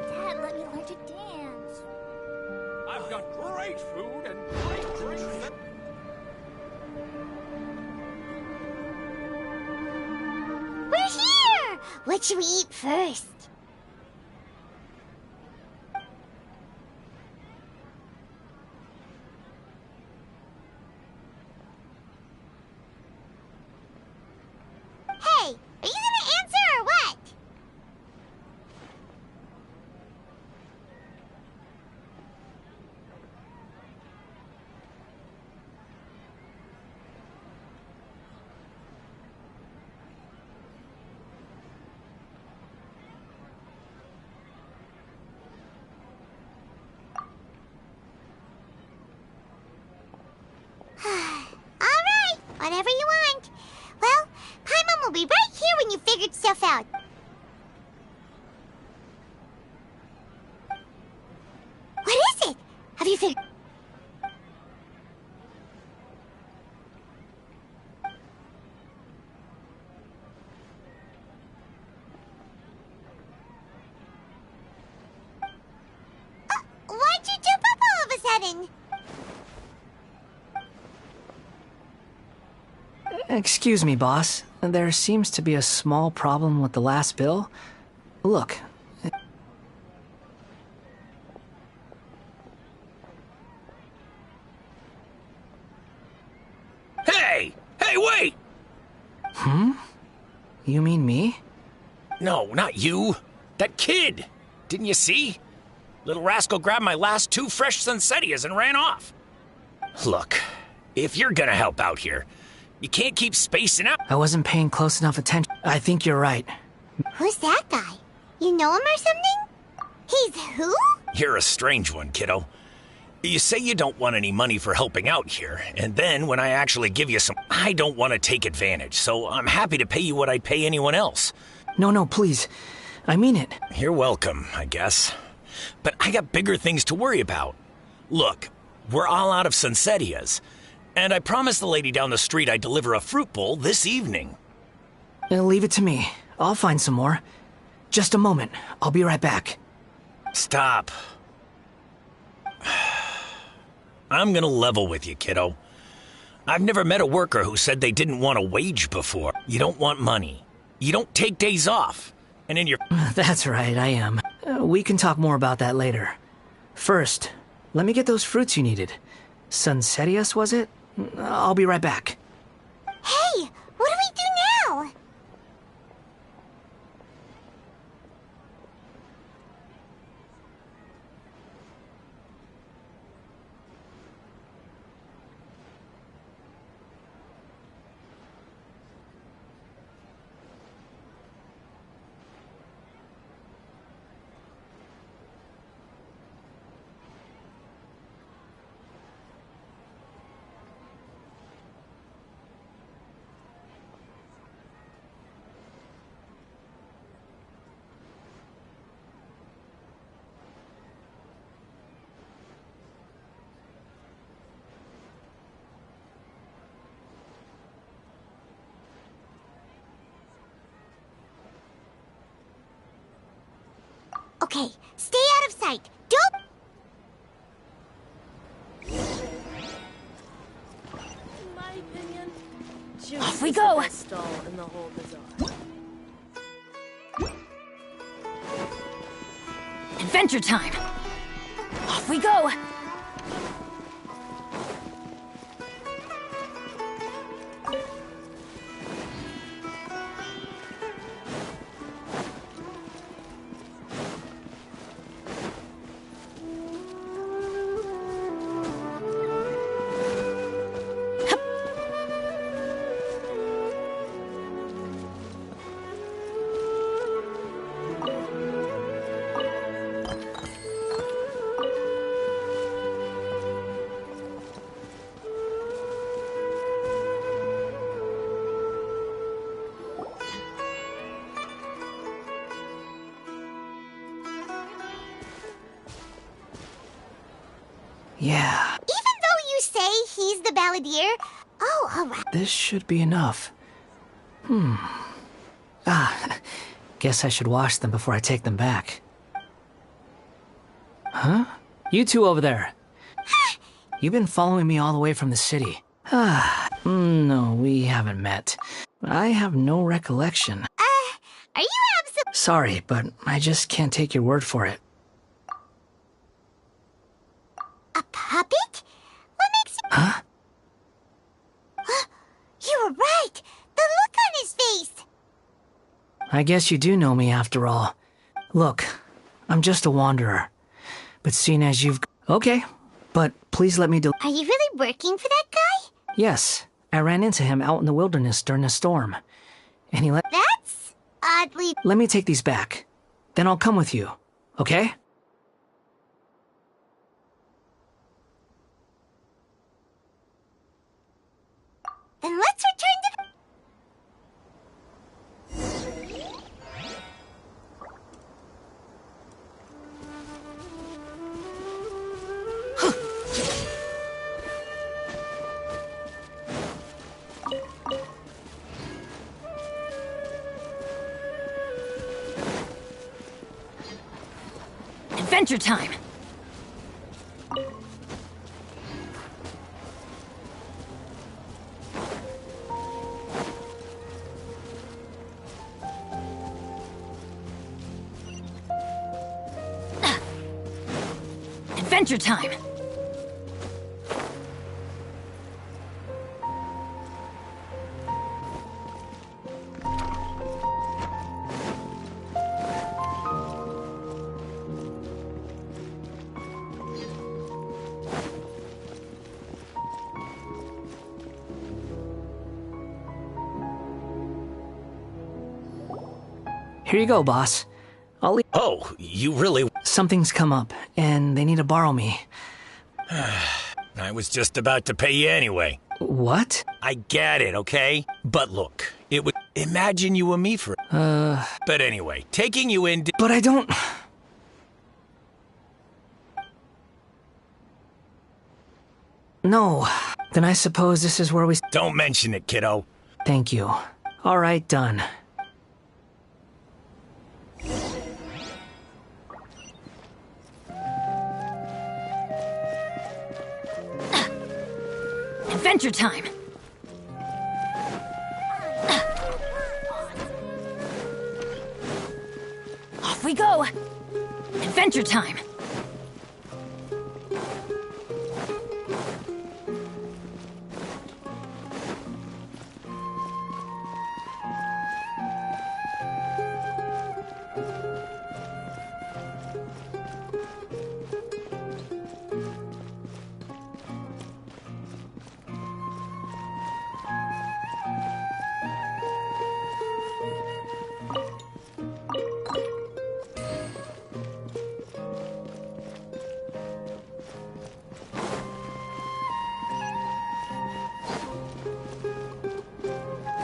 Dad, let me learn to dance. I've got great food and great drinks. We're here! What should we eat first? Hey, are you gonna answer or what? Alright, whatever you want. Well, Paimon will be right here when you figured stuff out. What is it? Have you figured... Why'd you jump up all of a sudden? Excuse me, boss. There seems to be a small problem with the last bill. Look. Hey! Hey, wait! Hmm? You mean me? No, not you. That kid. Didn't you see? Little rascal grabbed my last 2 fresh Sunsettias and ran off. Look, if you're gonna help out here, you can't keep spacing out. I wasn't paying close enough attention. I think you're right. Who's that guy? You know him or something? He's who? You're a strange one, kiddo. You say you don't want any money for helping out here, and then when I actually give you some, I don't want to take advantage, so I'm happy to pay you what I'd pay anyone else. No, please. I mean it. You're welcome, I guess. But I got bigger things to worry about. Look, we're all out of Sunsettias, and I promised the lady down the street I'd deliver a fruit bowl this evening. Leave it to me. I'll find some more. Just a moment. I'll be right back. Stop. I'm gonna level with you, kiddo. I've never met a worker who said they didn't want a wage before. You don't want money. You don't take days off. And in your... That's right, I am. We can talk more about that later. First, let me get those fruits you needed. Sunsettias, was it? I'll be right back. Hey, what do we do now? Okay, stay out of sight. Don't... In my opinion, Off we go. Stall in the whole bazaar. Adventure time! Off we go! Yeah. Even though you say he's the balladeer, all Oh, all right. This should be enough. Guess I should wash them before I take them back. Huh? You two over there. You've been following me all the way from the city. No, we haven't met. I have no recollection. Are you Sorry, but I just can't take your word for it. a puppet? What makes you... Huh? You were right. The look on his face. I guess you do know me after all. Look, I'm just a wanderer. But seeing as you've... Okay, but please let me Are you really working for that guy? Yes, I ran into him out in the wilderness during a storm. And he That's oddly... Let me take these back. Then I'll come with you, okay? Then let's return to... Adventure time! Adventure time! Here you go, boss. I'll leave. Oh, you really... Something's come up, and they need to borrow me. I was just about to pay you anyway. What? I get it, okay? But look, it would... Imagine you and me for... But anyway, taking you in... But I don't... No. Then I suppose this is where we... Don't mention it, kiddo. Thank you. All right, done. Adventure time! Off we go! Adventure time!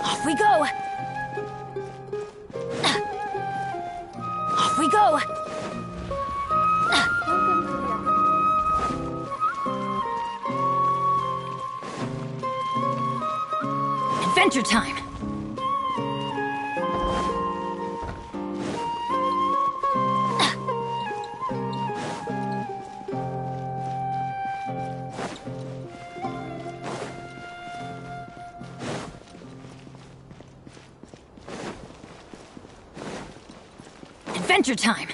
Off we go! Off we go! Adventure time! Adventure time!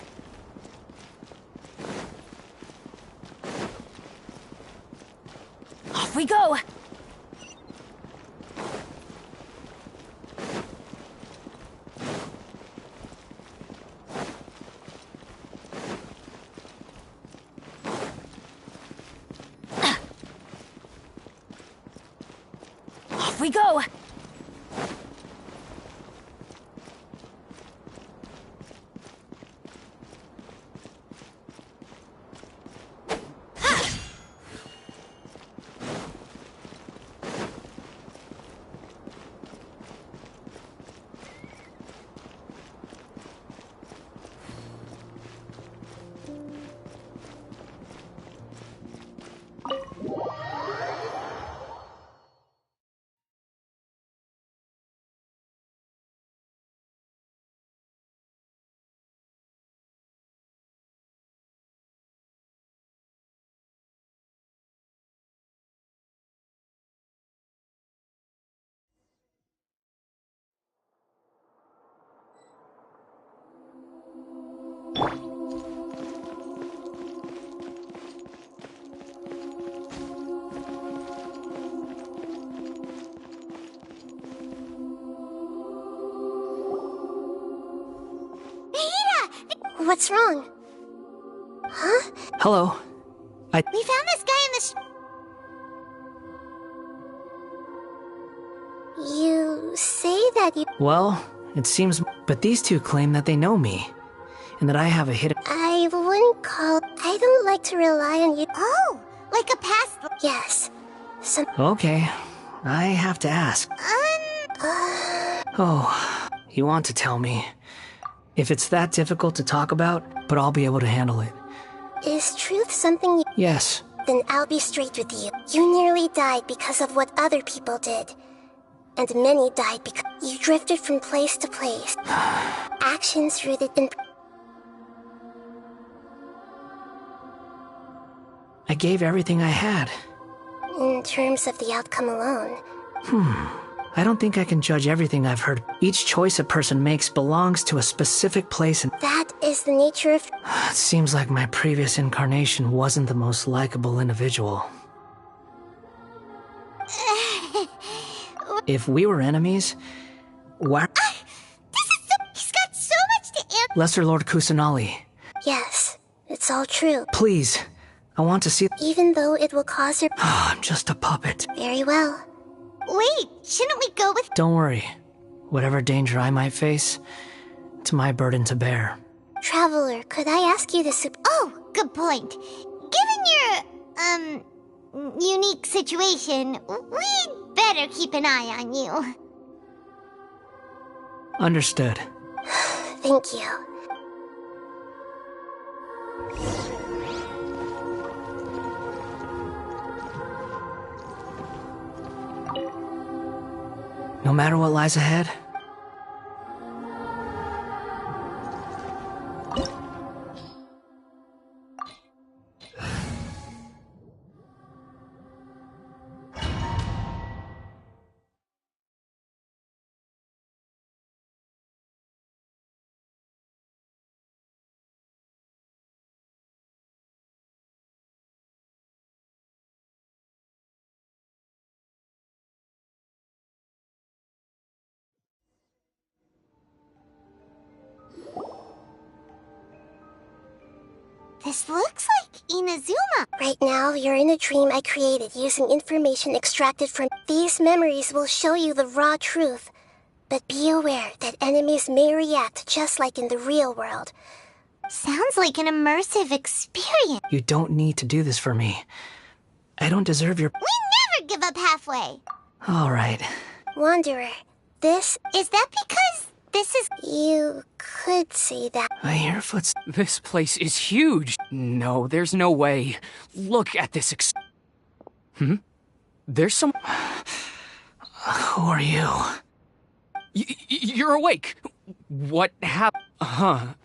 Off we go! Off we go! What's wrong? Huh? Hello. We found this guy in the You say that you... Well, it seems... But these two claim that they know me, and that I have a hidden... I wouldn't call... I don't like to rely on you. Oh, like a past... Yes. Some... Okay, I have to ask. Oh, you want to tell me. If it's that difficult to talk about, but I'll be able to handle it. Is truth something you... Yes. Then I'll be straight with you. You nearly died because of what other people did. And many died because you drifted from place to place. Actions rooted in... I gave everything I had. In terms of the outcome alone. I don't think I can judge everything I've heard. Each choice a person makes belongs to a specific place and... That is the nature of... It seems like my previous incarnation wasn't the most likable individual. If we were enemies, why... He's got so much to answer. Lesser Lord Kusanali, Yes, it's all true. please, I want to see... Even though it will cause your... I'm just a puppet. Very well. Wait, shouldn't we go with... Don't worry. Whatever danger I might face, it's my burden to bear. Traveler, could I ask you to Oh, good point. Given your, unique situation, we'd better keep an eye on you. Understood. Thank you. No matter what lies ahead, This looks like Inazuma. Right now, you're in a dream I created using information extracted from... These memories will show you the raw truth. But be aware that enemies may react just like in the real world. Sounds like an immersive experience. you don't need to do this for me. I don't deserve your... We never give up halfway. All right. Wanderer, this... Is that because this is... You could say that. I hear footsteps. This place is huge. No, there's no way. Look at this There's some... Who are you? You're awake. What happened?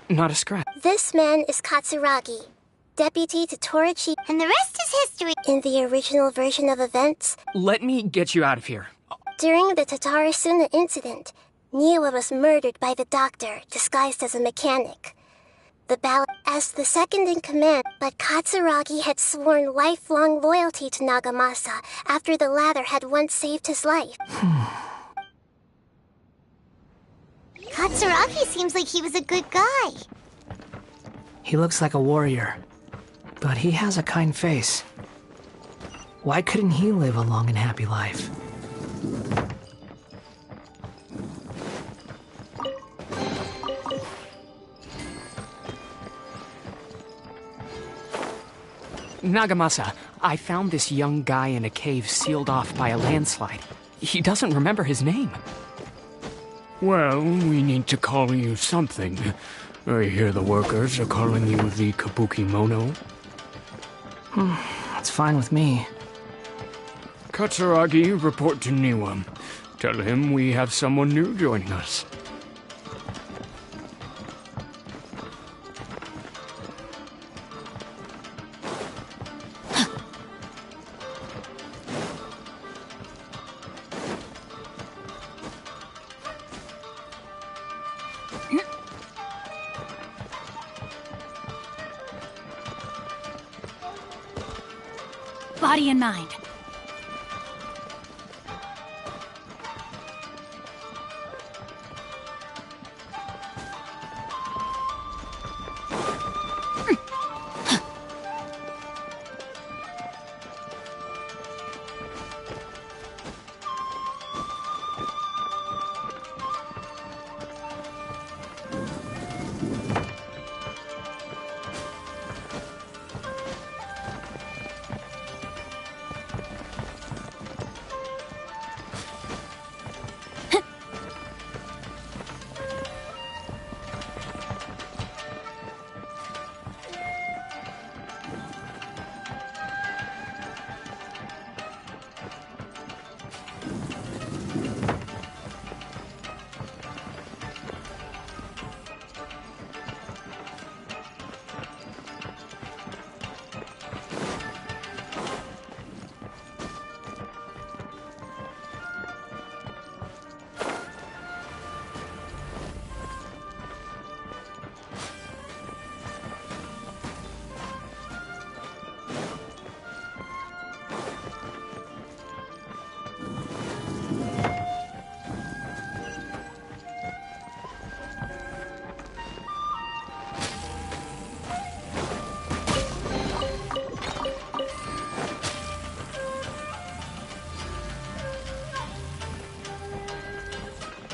Not a scratch. This man is Katsuragi, deputy to Torachi, And the rest is history. in the original version of events. Let me get you out of here. During the Tatarasuna incident, Niwa was murdered by the doctor, disguised as a mechanic. The ballot as the second in command, but Katsuragi had sworn lifelong loyalty to Nagamasa after the latter had once saved his life. Katsuragi seems like he was a good guy. He looks like a warrior, but he has a kind face. Why couldn't he live a long and happy life? Nagamasa, I found this young guy in a cave sealed off by a landslide. He doesn't remember his name. Well, we need to call you something. I hear the workers are calling you the Kabuki Mono. That's fine with me. Katsuragi, report to Niwa. Tell him we have someone new joining us. Body and mind.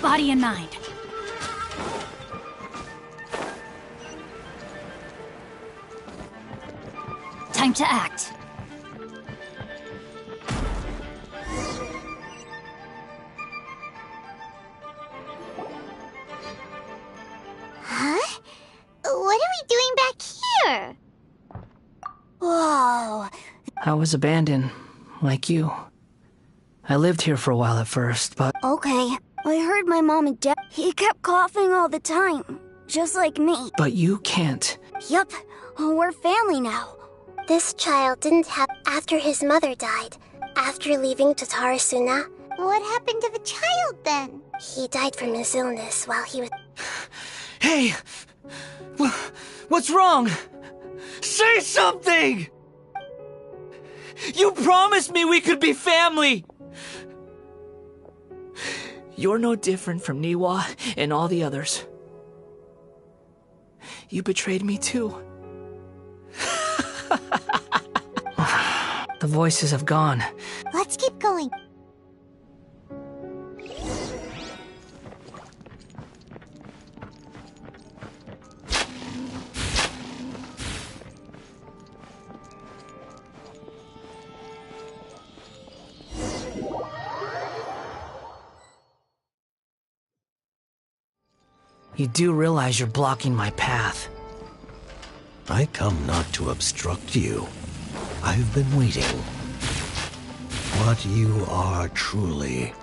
body and mind. Time to act. Huh? What are we doing back here? Whoa. I was abandoned, like you. I lived here for a while at first, but... Okay, I heard my mom and dad. He kept coughing all the time, just like me. But you can't. Yup, we're family now. This child didn't have after his mother died. After leaving Tatarasuna, What happened to the child then? he died from his illness while he was... Hey! What's wrong? Say something! You promised me we could be family! You're no different from Niwa and all the others. You betrayed me too. The voices have gone. Let's keep going. You do realize you're blocking my path. I come not to obstruct you. I've been waiting. What you are truly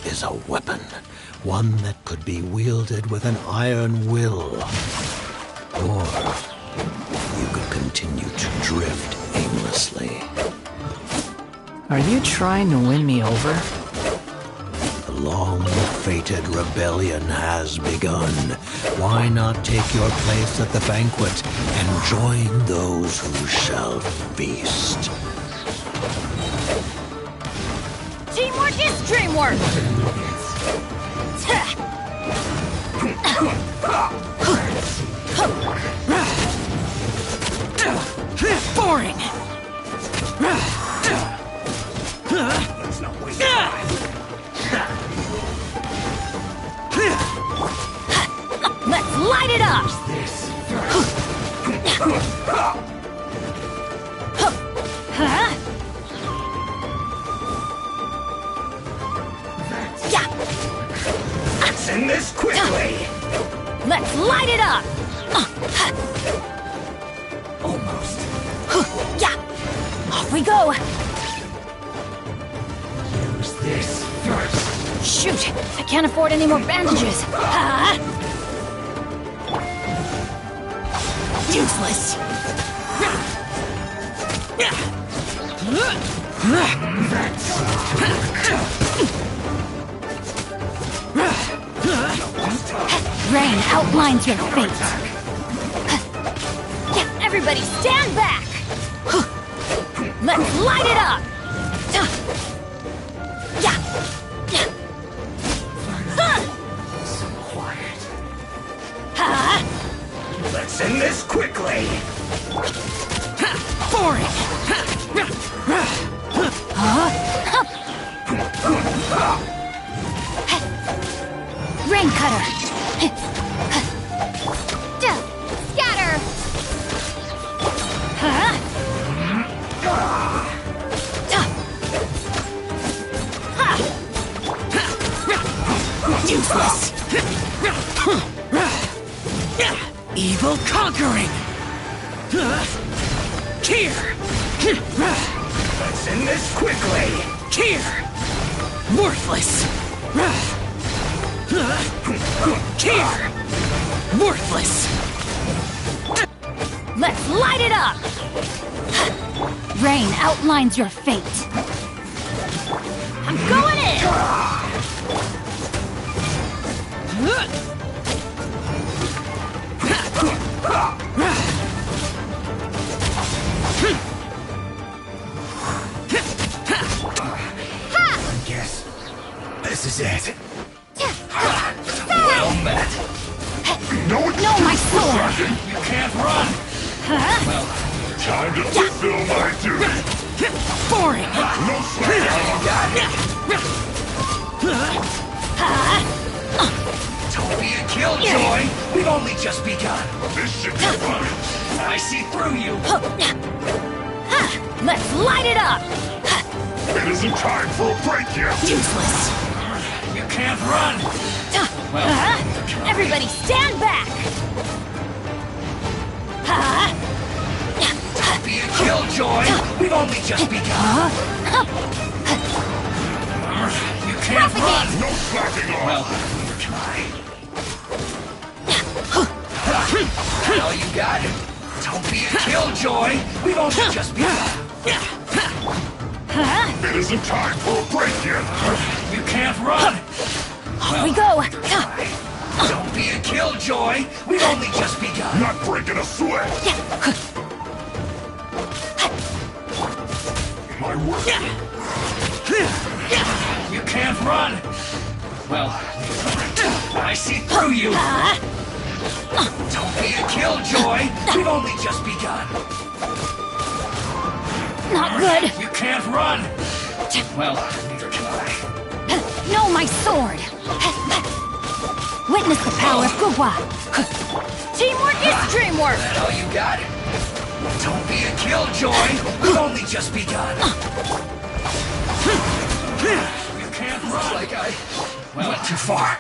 is a weapon. One that could be wielded with an iron will. Or you could continue to drift aimlessly. Are you trying to win me over? The long-fated rebellion has begun. Why not take your place at the banquet and join those who shall feast? Teamwork is dreamwork! Boring! Let's not waste time. Let's light it up! Huh? Yeah. Let's end this quickly. Let's light it up! Almost. Yeah. Off we go. Use this first. Shoot! I can't afford any more bandages. Useless. Rain outlines your fate. Everybody stand back! Let's light it up! So quiet. Let's end this quickly. Boring! Rain cutter! Scatter! Useless! Evil conquering! Here! Let's end this quickly. Here! Worthless! Here! Worthless! Let's light it up! Rain outlines your fate. I'm going in! I guess this is it. Well met. No, my sword! You can't run. Well, time to fulfill my duty. Boring! No slack. We've only just begun. This should be fun. I see through you. Let's light it up! It isn't time for a break yet. Useless. You can't run. Everybody stand back! Don't be a killjoy. We've only just begun. You can't run. No slacking off. Well, neither can I. All you got? Don't be a killjoy. We've only just begun. It isn't time for a break yet. You can't run. Off we go! Don't be a killjoy. We've only just begun. Not breaking a sweat. My work. You can't run. Well, I see through you. Don't be a killjoy. We've only just begun. Not good. You can't run. Well, neither can I. No, my sword! Witness the power of Gugwa! Teamwork is dreamwork! That all you got? Don't be a killjoy. We've only just begun. You can't run. Looks like I went too far.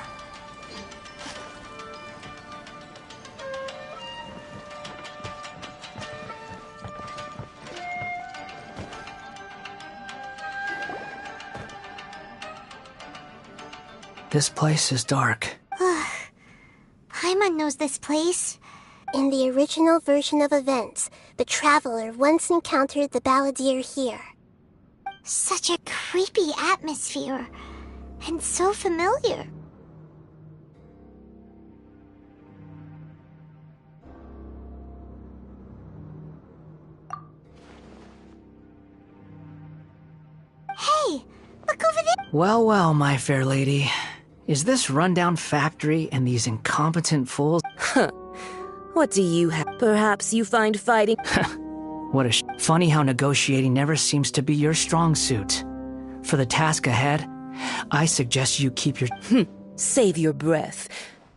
This place is dark. Paimon knows this place. In the original version of events, the Traveler once encountered the Balladeer here. Such a creepy atmosphere. And so familiar. Hey, look over there. Well, well, my fair lady. Is this rundown factory and these incompetent fools? What do you have? Perhaps you find fighting... What a funny how negotiating never seems to be your strong suit. For the task ahead, I suggest you keep your... Save your breath.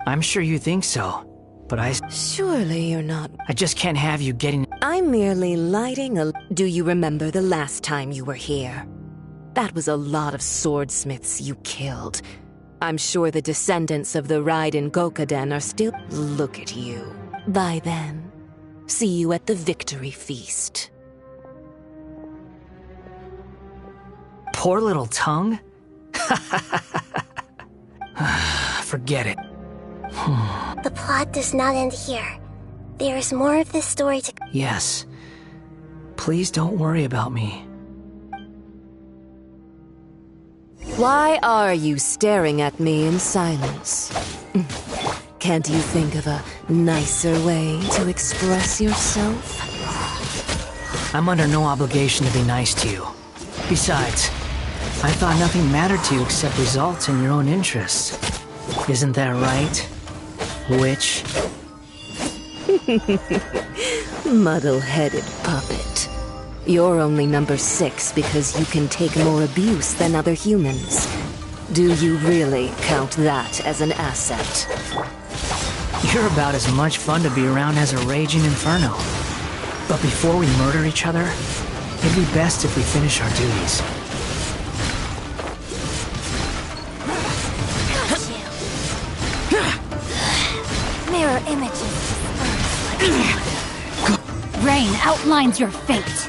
I'm sure you think so, but Surely you're not... I just can't have you getting... I'm merely lighting a... Do you remember the last time you were here? That was a lot of swordsmiths you killed. I'm sure the descendants of the Raiden Gokaden are still... Look at you. By then, see you at the victory feast. Poor little tongue? Forget it. The plot does not end here. There is more of this story to... Yes. Please don't worry about me. Why are you staring at me in silence? Can't you think of a nicer way to express yourself? I'm under no obligation to be nice to you. Besides, I thought nothing mattered to you except results and your own interests. Isn't that right, witch? Muddle-headed puppet. You're only number 6 because you can take more abuse than other humans. Do you really count that as an asset? You're about as much fun to be around as a raging inferno. But before we murder each other, it'd be best if we finish our duties. Mirror images disperse like rain outlines your fate.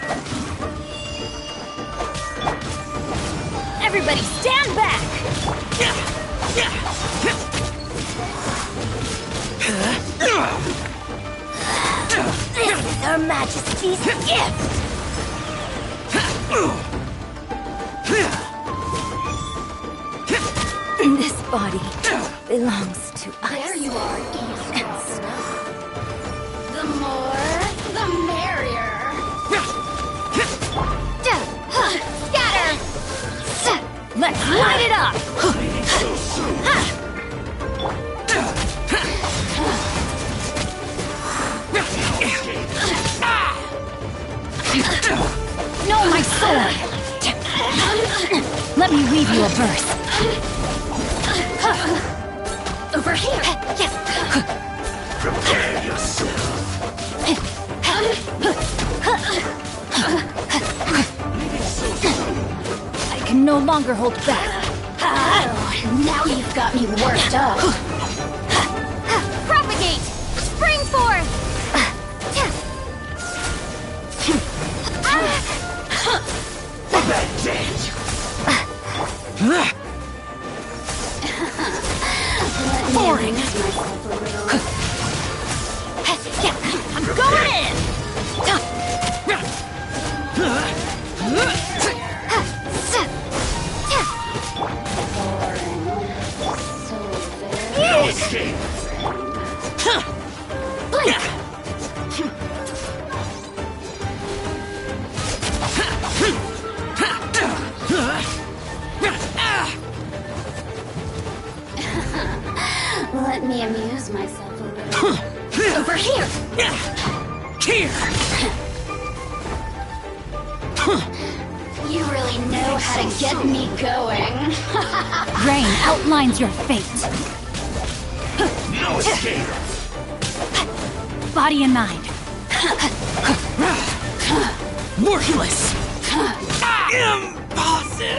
Everybody stand back! This is Her Majesty's gift! This body belongs to us. There you are, Eve and Snow. The more, the merrier. Scatter! Let's light it up! No, my sword! Let me weave you a verse. Over here. Yes. can no longer hold back. Oh, now you've got me worked up. Propagate! Spring forth! Boring. I'm going in! No escape! Let me amuse myself a little. Over here! Here! You really know how to get me going. Rain outlines your fate. No escape! Body and mind. Worthless! Impossible!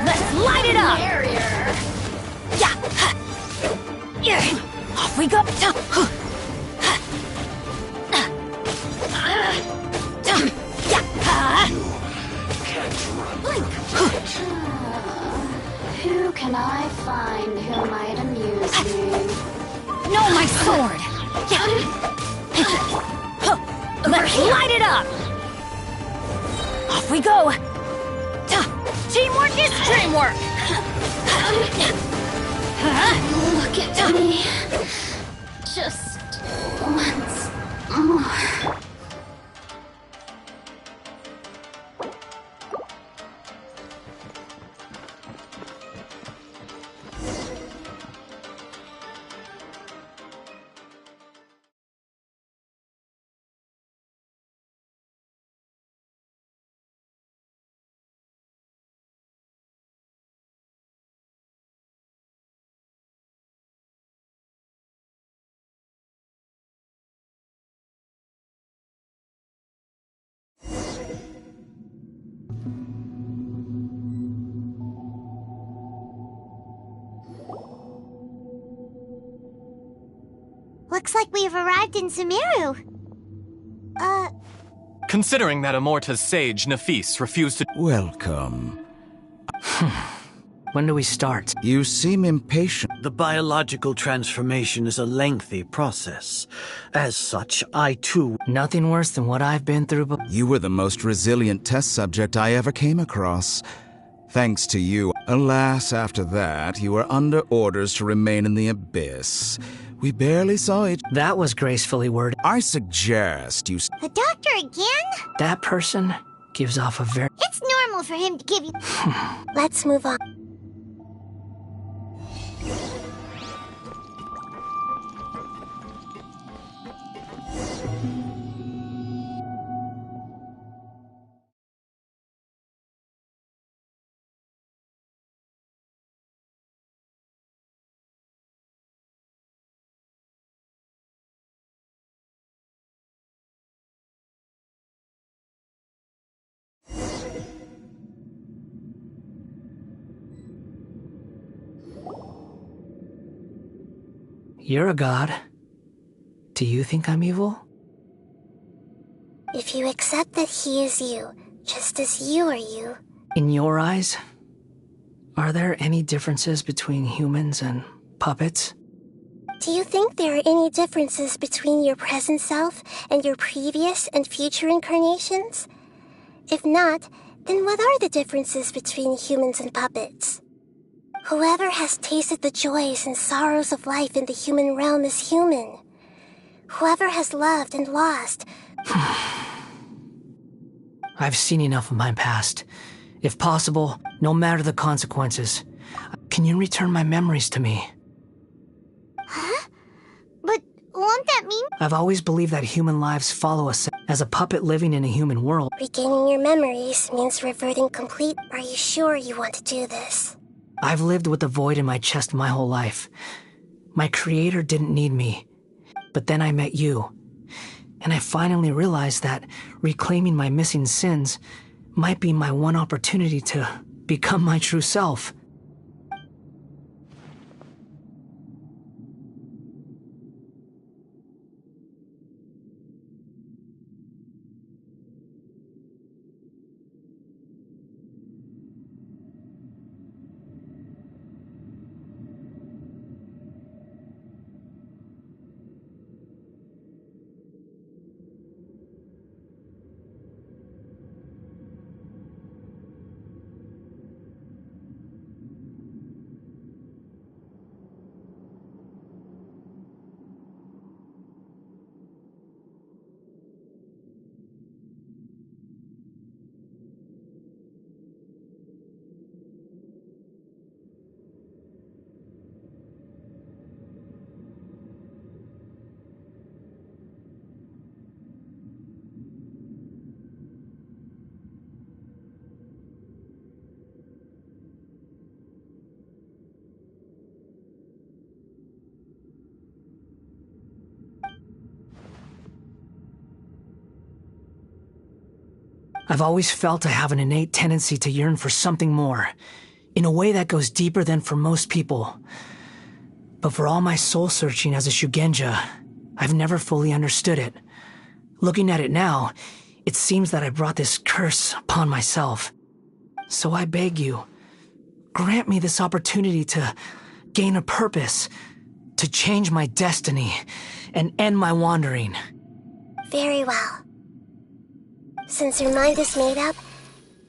Let's light it up! Yeah. Off we go! Who can I find who might amuse me? No, my sword! Let's light it up! Off we go! Teamwork is dreamwork! Look at me. Just once more. Looks like we've arrived in Sumeru. Considering that Amorta's sage, Nafis, refused to— Welcome. When do we start? You seem impatient. The biological transformation is a lengthy process. As such, I too— Nothing worse than what I've been through before. You were the most resilient test subject I ever came across. Thanks to you. Alas, after that, you were under orders to remain in the abyss. We barely saw it. That was gracefully worded. I suggest you... The doctor again? That person gives off a very... It's normal for him to give you... Let's move on. You're a god. Do you think I'm evil? If you accept that he is you, just as you are you. In your eyes, are there any differences between humans and puppets? Do you think there are any differences between your present self and your previous and future incarnations? If not, then what are the differences between humans and puppets? Whoever has tasted the joys and sorrows of life in the human realm is human. Whoever has loved and lost... I've seen enough of my past. If possible, no matter the consequences, can you return my memories to me? Huh? But won't that mean... I've always believed that human lives follow us as a puppet living in a human world. Regaining your memories means reverting complete. Are you sure you want to do this? I've lived with the void in my chest my whole life. My creator didn't need me. But then I met you. And I finally realized that reclaiming my missing sins might be my one opportunity to become my true self. I've always felt I have an innate tendency to yearn for something more, in a way that goes deeper than for most people. But for all my soul-searching as a Shugenja, I've never fully understood it. Looking at it now, it seems that I brought this curse upon myself. So I beg you, grant me this opportunity to gain a purpose, to change my destiny, and end my wandering. Very well. Since your mind is made up,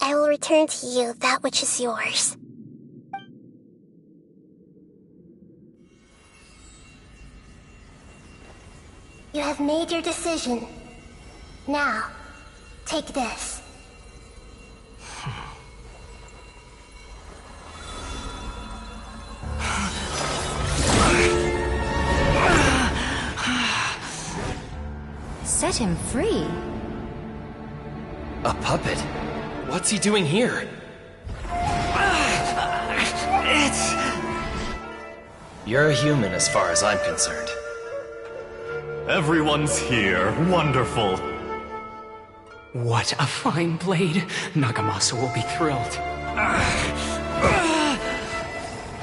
I will return to you that which is yours. You have made your decision. Now, take this. Set him free. A puppet? What's he doing here? You're a human as far as I'm concerned. Everyone's here. Wonderful. What a fine blade. Nagamasa will be thrilled.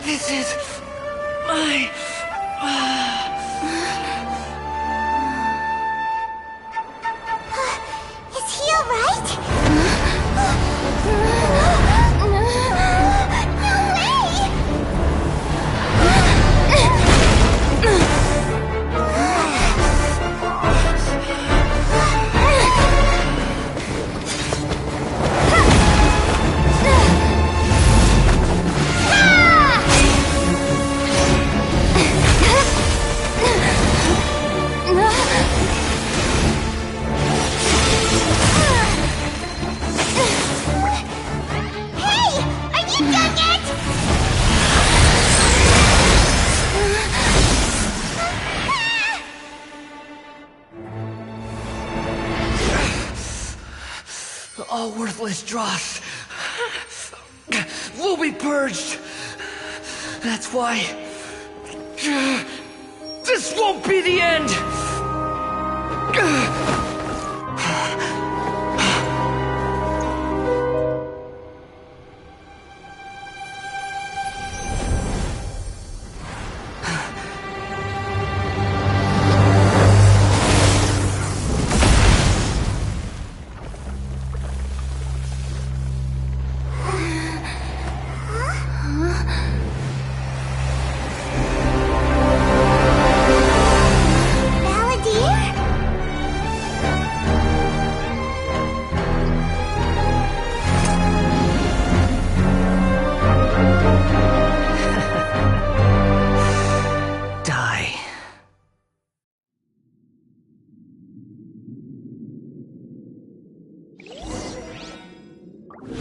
This is my... Is he alright? All worthless dross will be purged. That's why this won't be the end.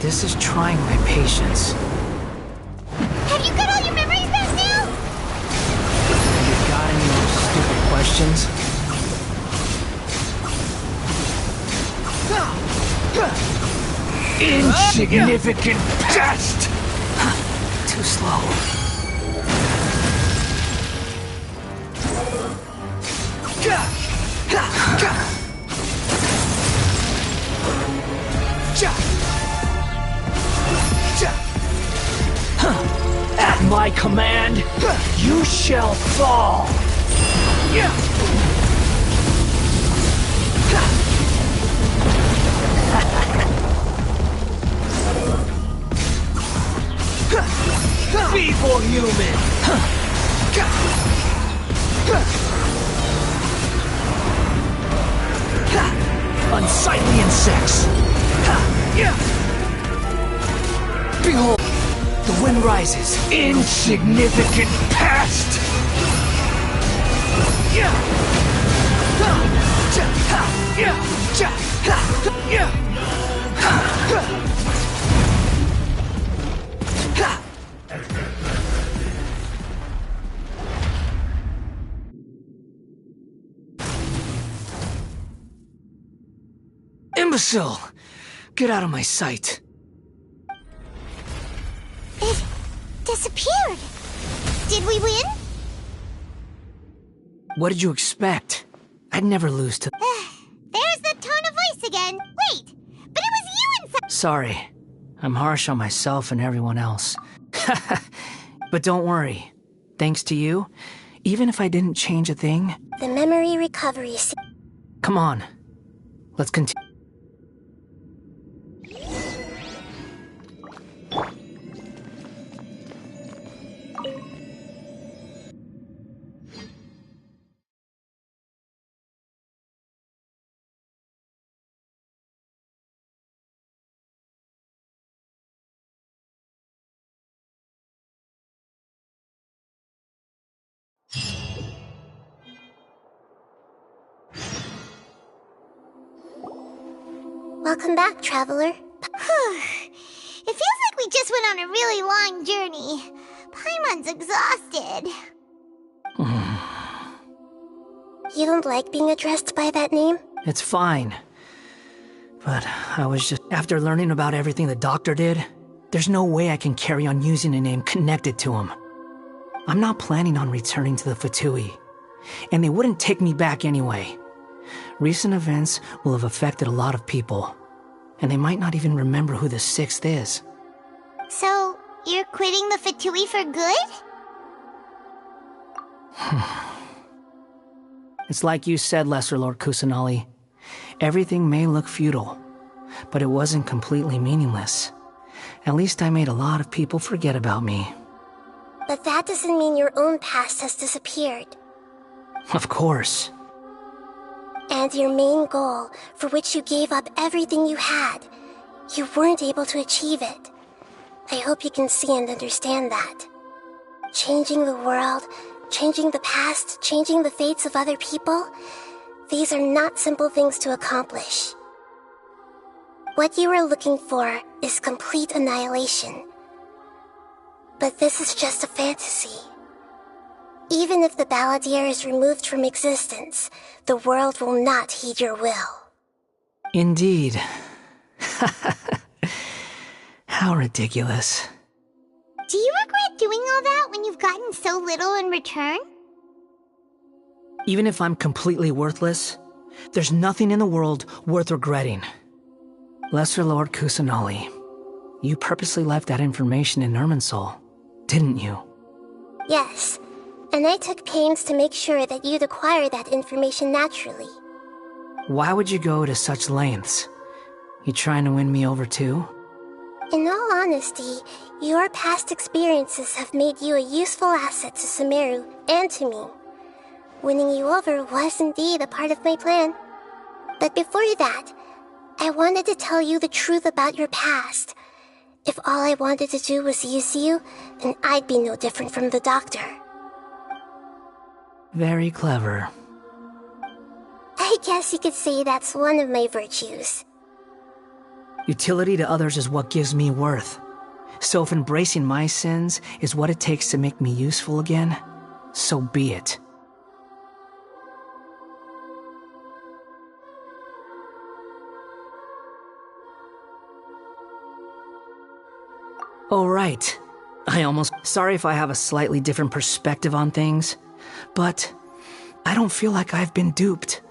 This is trying my patience. Have you got all your memories back now? You got any more stupid questions? Insignificant dust! Too slow. my command, you shall fall. Feeble human! Unsightly insects! Behold, the wind rises. Insignificant past! Imbecile! Get out of my sight. It disappeared. Did we win? What did you expect? I'd never lose to... There's the tone of voice again. Wait, but it was you inside. Sorry. I'm harsh on myself and everyone else. But don't worry. Thanks to you, even if I didn't change a thing... The memory recovery... Come on. Let's continue. Welcome back, traveler. It feels like we just went on a really long journey. Paimon's exhausted. You don't like being addressed by that name? It's fine. But I was just... After learning about everything the doctor did, there's no way I can carry on using a name connected to him. I'm not planning on returning to the Fatui, and they wouldn't take me back anyway. Recent events will have affected a lot of people, and they might not even remember who the Sixth is. So, you're quitting the Fatui for good? It's like you said, Lesser Lord Kusanali. Everything may look futile, but it wasn't completely meaningless. At least I made a lot of people forget about me. But that doesn't mean your own past has disappeared. Of course. And your main goal, for which you gave up everything you had, you weren't able to achieve it. I hope you can see and understand that. Changing the world, changing the past, changing the fates of other people, these are not simple things to accomplish. What you are looking for is complete annihilation. But this is just a fantasy. Even if the Balladeer is removed from existence, the world will not heed your will. Indeed. How ridiculous. Do you regret doing all that when you've gotten so little in return? Even if I'm completely worthless, there's nothing in the world worth regretting. Lesser Lord Kusanali, you purposely left that information in Irminsul, didn't you? Yes, and I took pains to make sure that you'd acquire that information naturally. Why would you go to such lengths? You trying to win me over too? In all honesty, your past experiences have made you a useful asset to Sumeru and to me. Winning you over was indeed a part of my plan. But before that, I wanted to tell you the truth about your past. If all I wanted to do was use you, then I'd be no different from the doctor. Very clever. I guess you could say that's one of my virtues. Utility to others is what gives me worth. So if embracing my sins is what it takes to make me useful again, so be it. Oh, right. Sorry if I have a slightly different perspective on things, but I don't feel like I've been duped.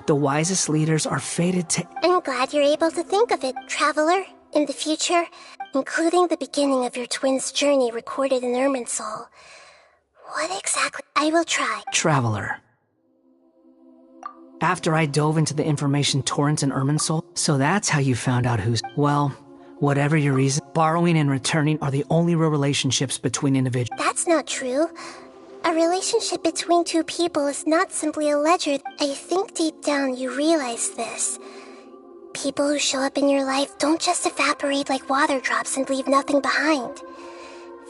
The wisest leaders are fated to... I'm glad you're able to think of it, traveler. In the future, including the beginning of your twin's journey recorded in Irminsul. What exactly? I will try. Traveler. After I dove into the information torrent in Irminsul, so that's how you found out who's... Well, whatever your reason, borrowing and returning are the only real relationships between individuals. That's not true. A relationship between two people is not simply a ledger. I think deep down you realize this. People who show up in your life don't just evaporate like water drops and leave nothing behind.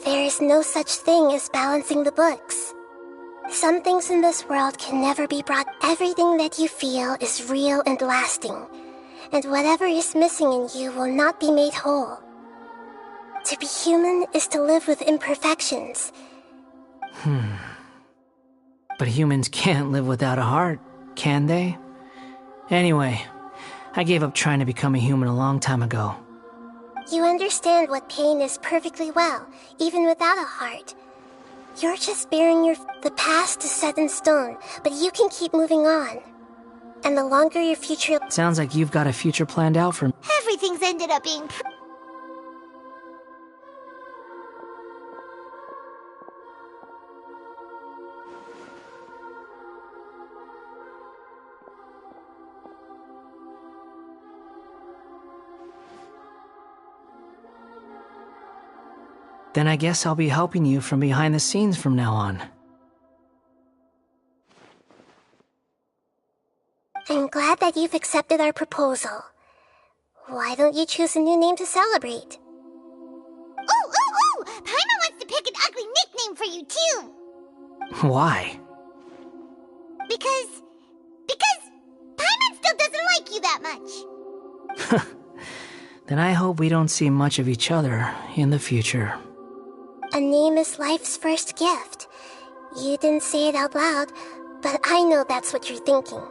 There is no such thing as balancing the books. Some things in this world can never be brought. Everything that you feel is real and lasting, and whatever is missing in you will not be made whole. To be human is to live with imperfections. But humans can't live without a heart, can they? Anyway, I gave up trying to become a human a long time ago. You understand what pain is perfectly well, even without a heart. You're just bearing the past is set in stone, but you can keep moving on. And the longer your future... Sounds like you've got a future planned out for me. Everything's ended up being... Then I guess I'll be helping you from behind the scenes from now on. I'm glad that you've accepted our proposal. Why don't you choose a new name to celebrate? Ooh! Paimon wants to pick an ugly nickname for you, too! Why? Because Paimon still doesn't like you that much. Then I hope we don't see much of each other in the future. A name is life's first gift. You didn't say it out loud, but I know that's what you're thinking.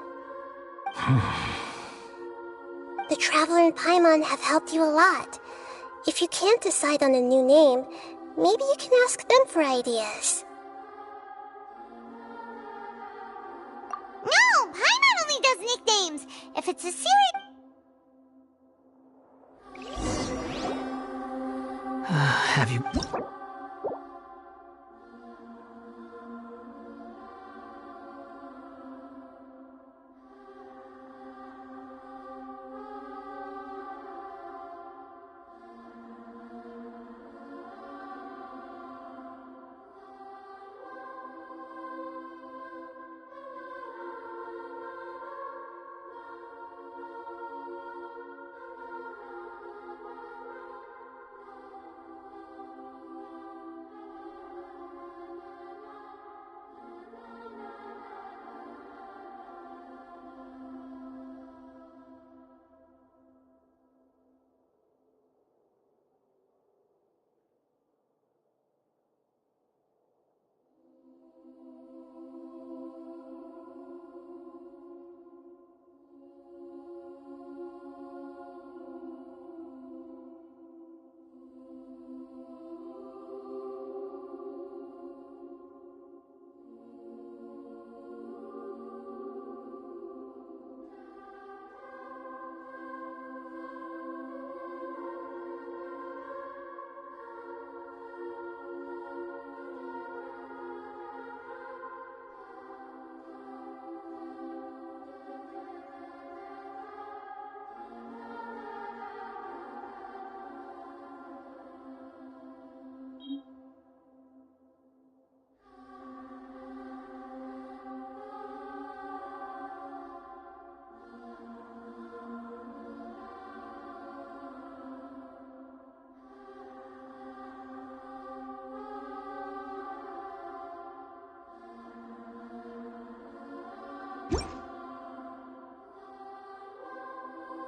The Traveler and Paimon have helped you a lot. If you can't decide on a new name, maybe you can ask them for ideas. No! Paimon only does nicknames! If it's a serious... Have you...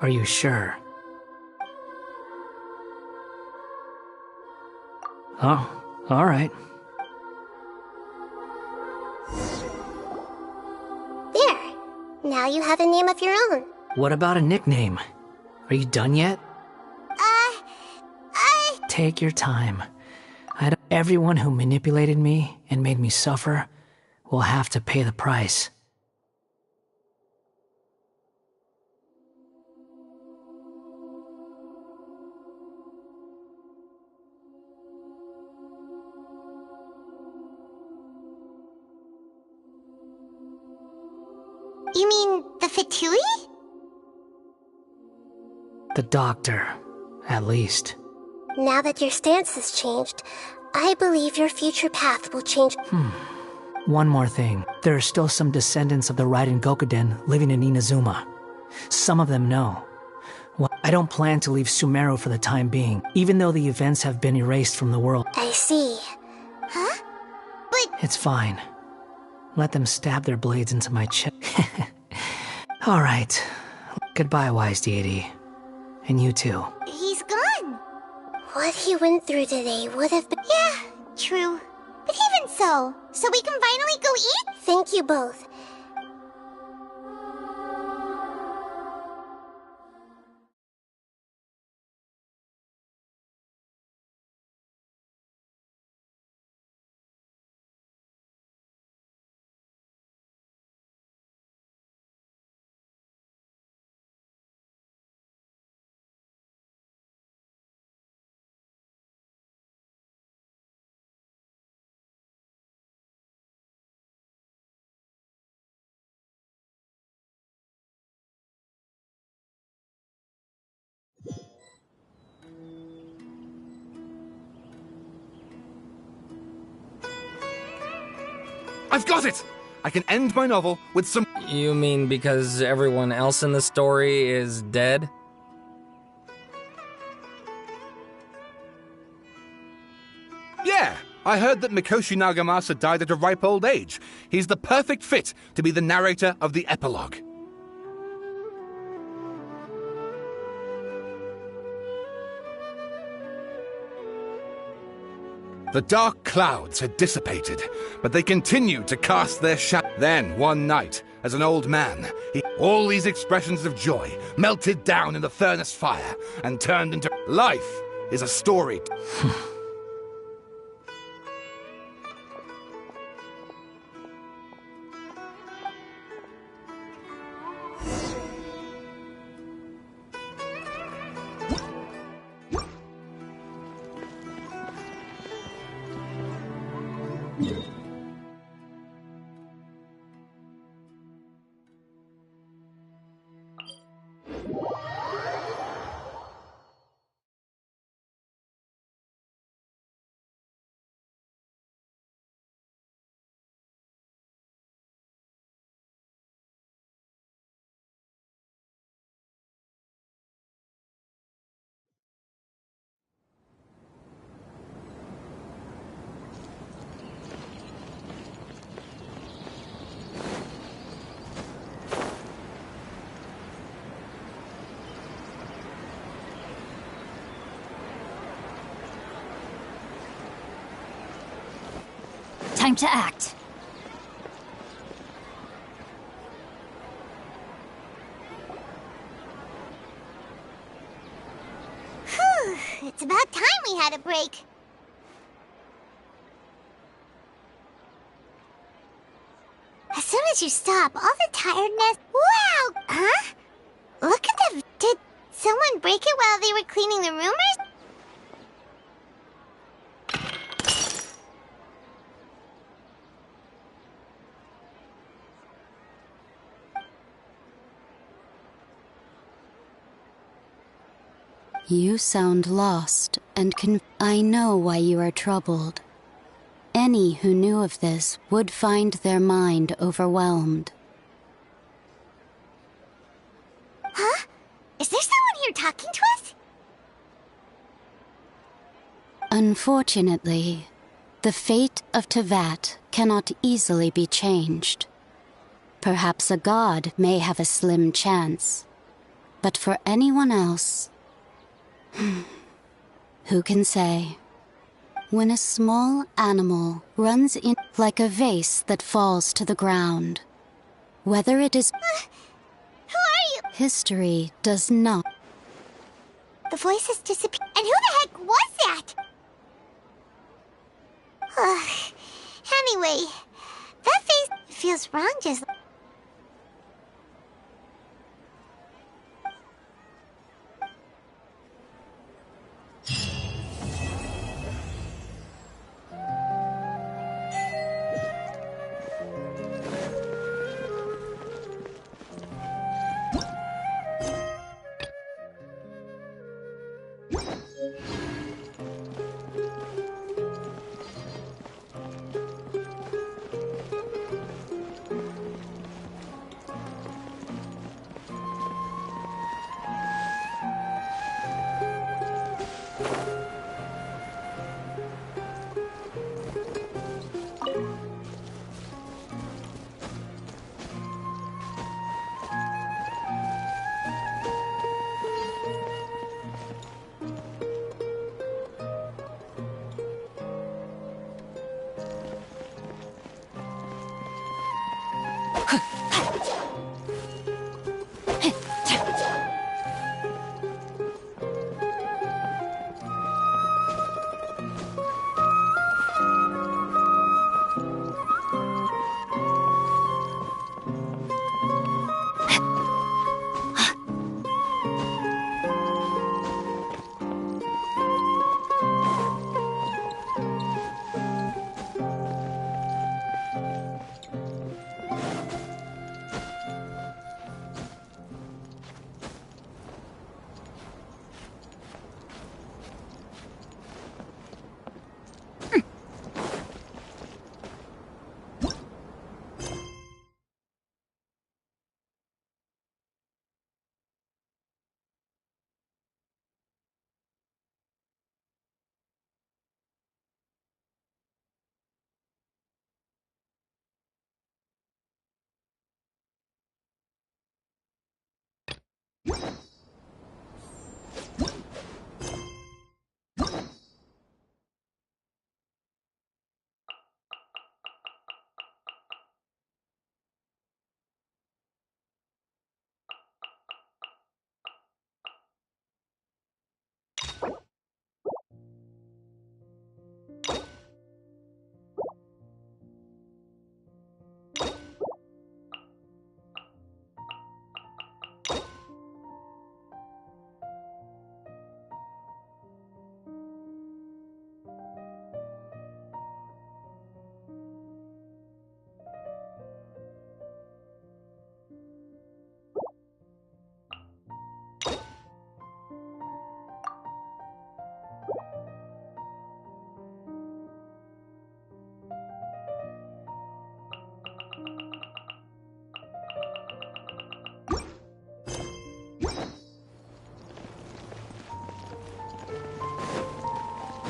Are you sure? Oh, all right. There. Now you have a name of your own. What about a nickname? Are you done yet? Take your time. Everyone who manipulated me and made me suffer will have to pay the price. Fatui? The doctor, at least. Now that your stance has changed, I believe your future path will change. One more thing. There are still some descendants of the Raiden Gokuden living in Inazuma. Some of them know. Well, I don't plan to leave Sumeru for the time being, even though the events have been erased from the world. I see. Huh? But... It's fine. Let them stab their blades into my chest. Alright. Goodbye, wise deity. And you too. He's gone. What he went through today would have been... Yeah, true. But even so we can finally go eat? Thank you both. I've got it! I can end my novel with some... You mean because everyone else in the story is dead? Yeah! I heard that Mikoshi Nagamasa died at a ripe old age. He's the perfect fit to be the narrator of the epilogue. The dark clouds had dissipated, but they continued to cast their shadow. Then, one night, as an old man, all these expressions of joy melted down in the furnace fire and turned into... Life is a story. Time to act. Whew, it's about time we had a break. As soon as you stop, all the tiredness... Wow! Huh? Look at the... Did someone break it while they were cleaning the rumors? You sound lost and I know why you are troubled. Any who knew of this would find their mind overwhelmed. Huh? Is there someone here talking to us? Unfortunately, the fate of Tevat cannot easily be changed. Perhaps a god may have a slim chance, but for anyone else... Who can say? When a small animal runs in like a vase that falls to the ground, whether it is... Who are you? History does not... The voice has disappeared. And who the heck was that? Anyway, that face feels wrong just...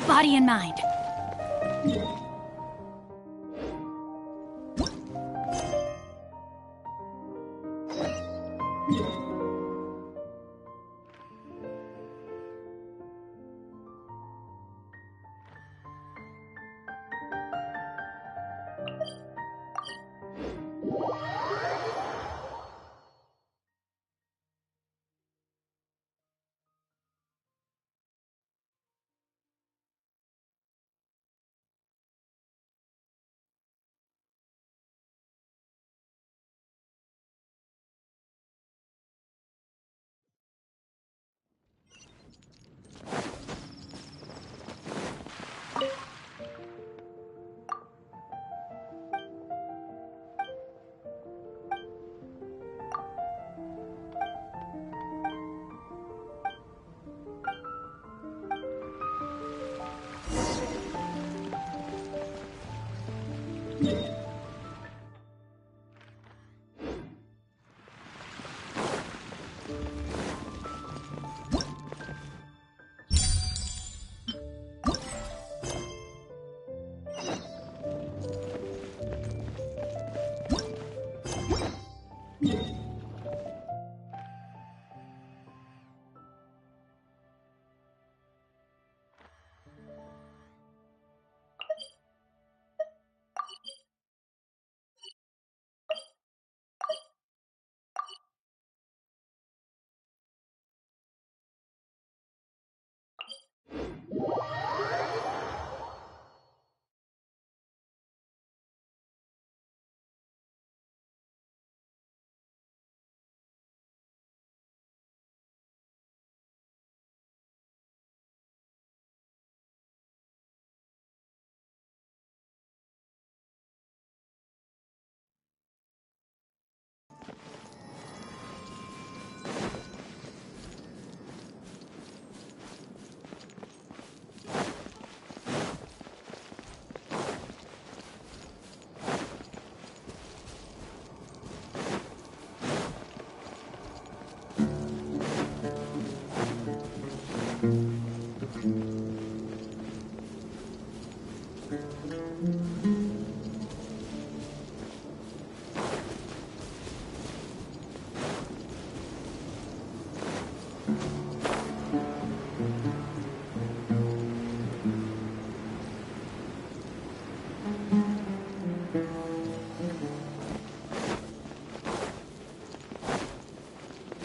Body and mind.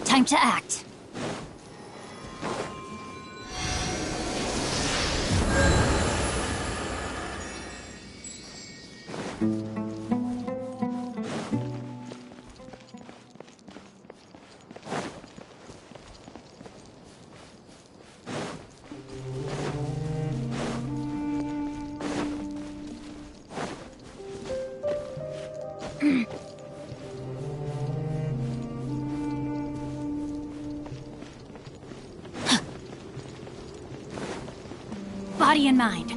Time to act. Body and mind.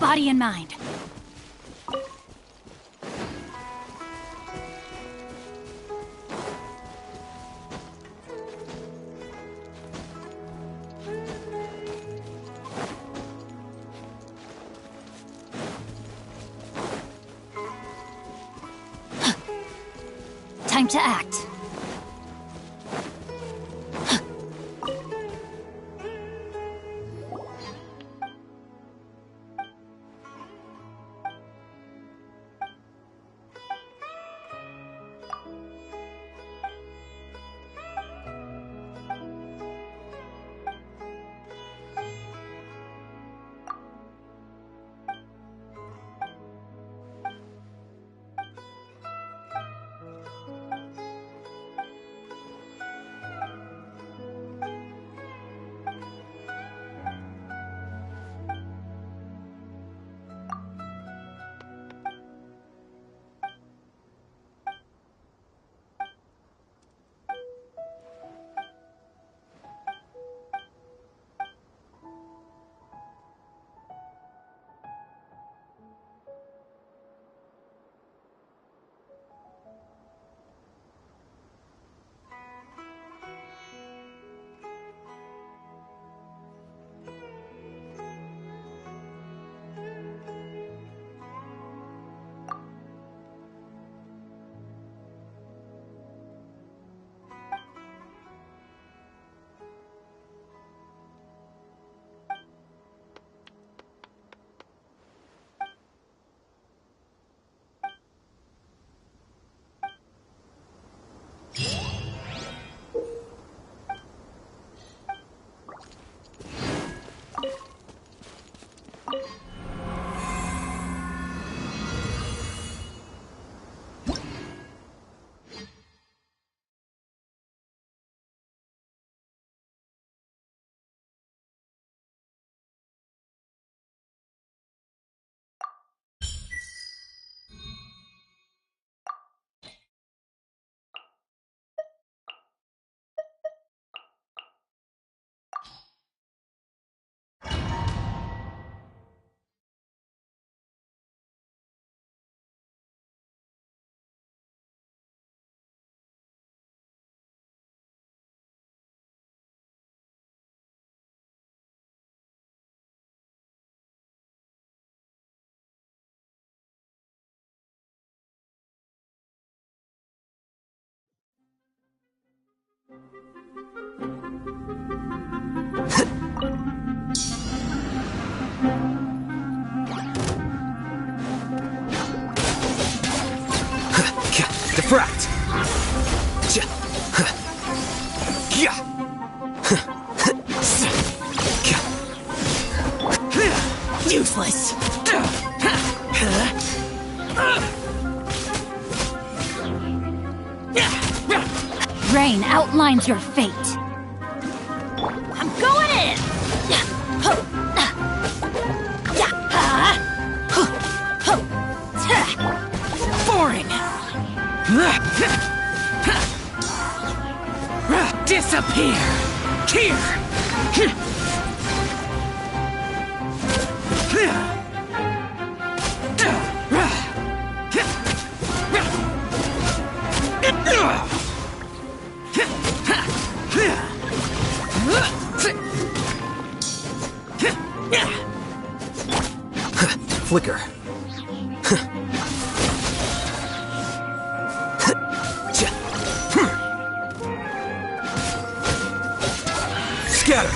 body and mind. Time to act. Defract! Useless. Rain outlines your fate. I'm going in! Boring! Disappear! Here! Flicker. Scatter.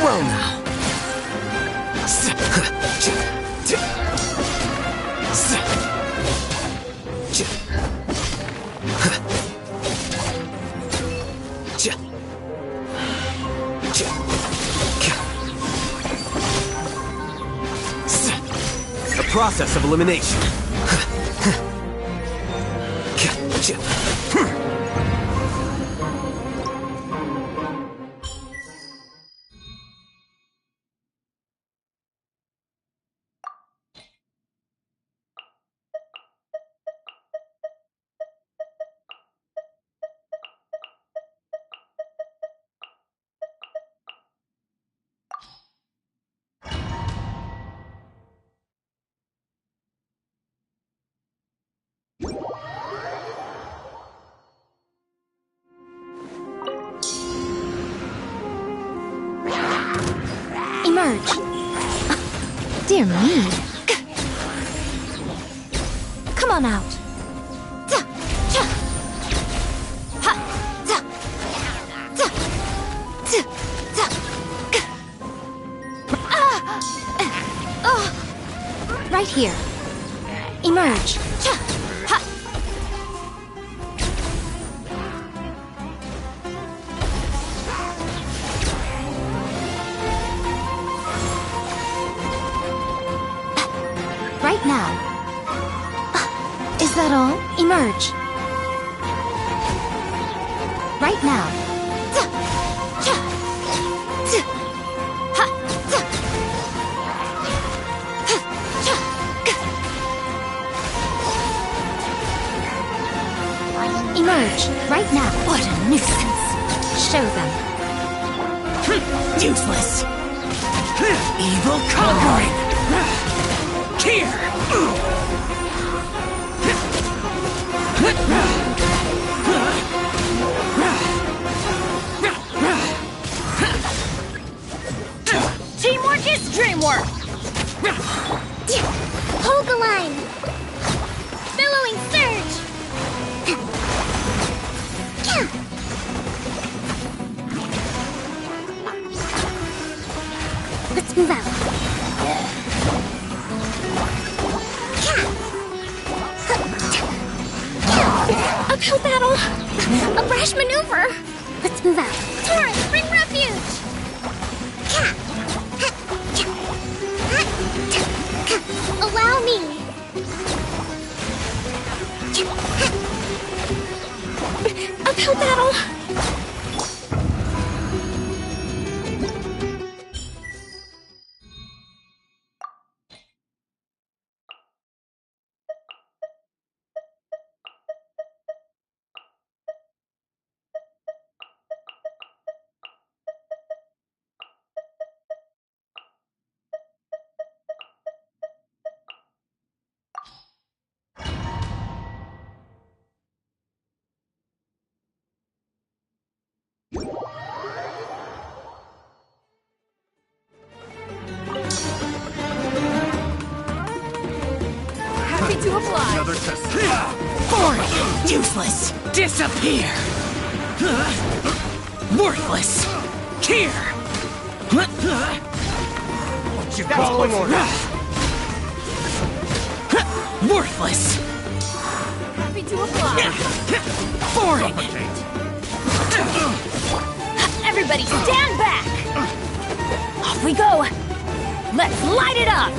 Well now. A process of elimination. Emerge! Dear me. Come on out. Right here. Emerge. Right now. Is that all? Emerge. Right now. Emerge, right now. What a nuisance. Show them. Useless. Evil conquering. Here. Teamwork is dreamwork. Hold the line. Billowing surge. Let's move out. Uphill battle. A brash maneuver. Let's move out. Torrent, bring refuge. Allow me. Uphill battle. Happy to oblige. Another test. Boring. Useless. Disappear. Worthless. Here. Following orders. Worthless. Happy to oblige. Boring. Everybody stand back. Off we go. Let's light it up.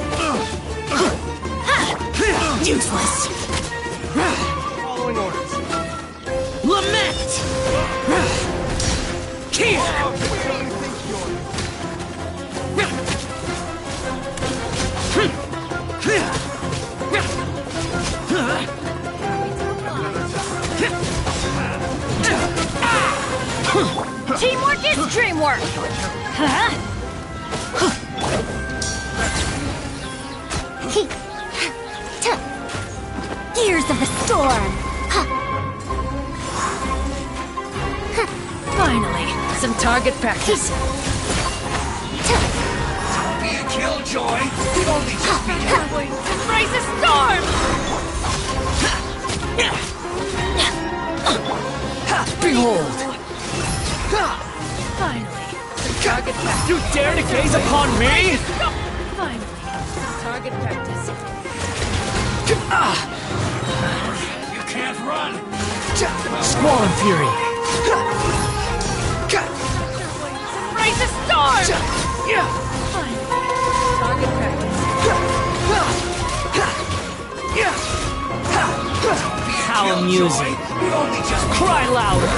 Useless. Following orders. Lament. Here. Teamwork is dreamwork. Huh? Gears of the storm. Finally, some target practice. Be a killjoy. We've only just begun. Embrace the storm. Behold. Finally, some target practice. You dare to gaze upon me? Finally, some target practice. You can't run. Squall Fury. Embrace the storm. Finally, target practice. How amusing. Cry louder.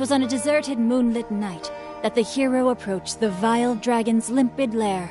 'Twas on a deserted moonlit night that the hero approached the vile dragon's limpid lair.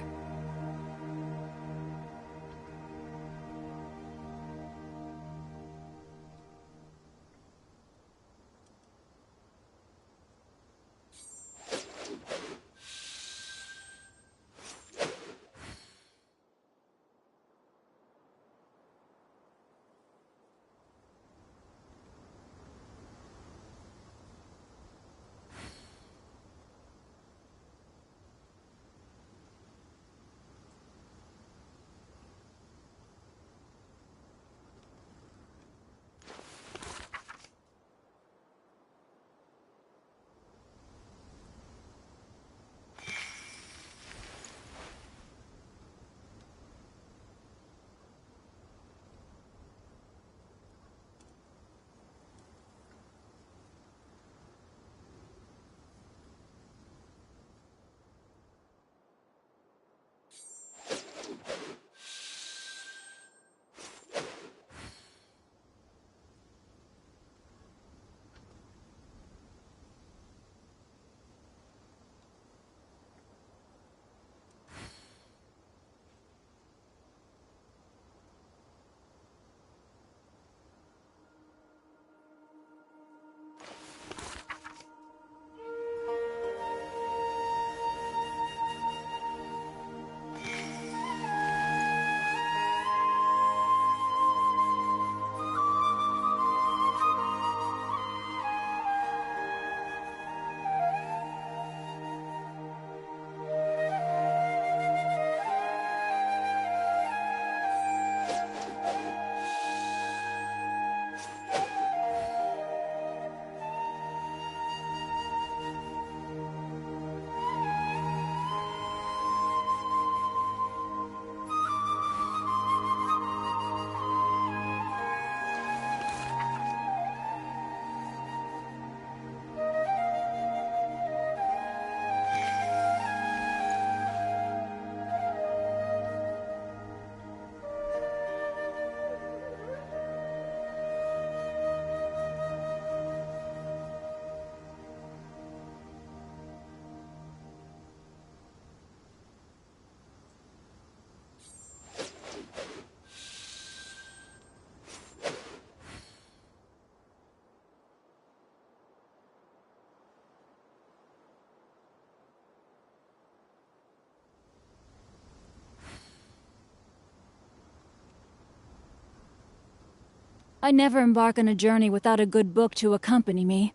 I never embark on a journey without a good book to accompany me.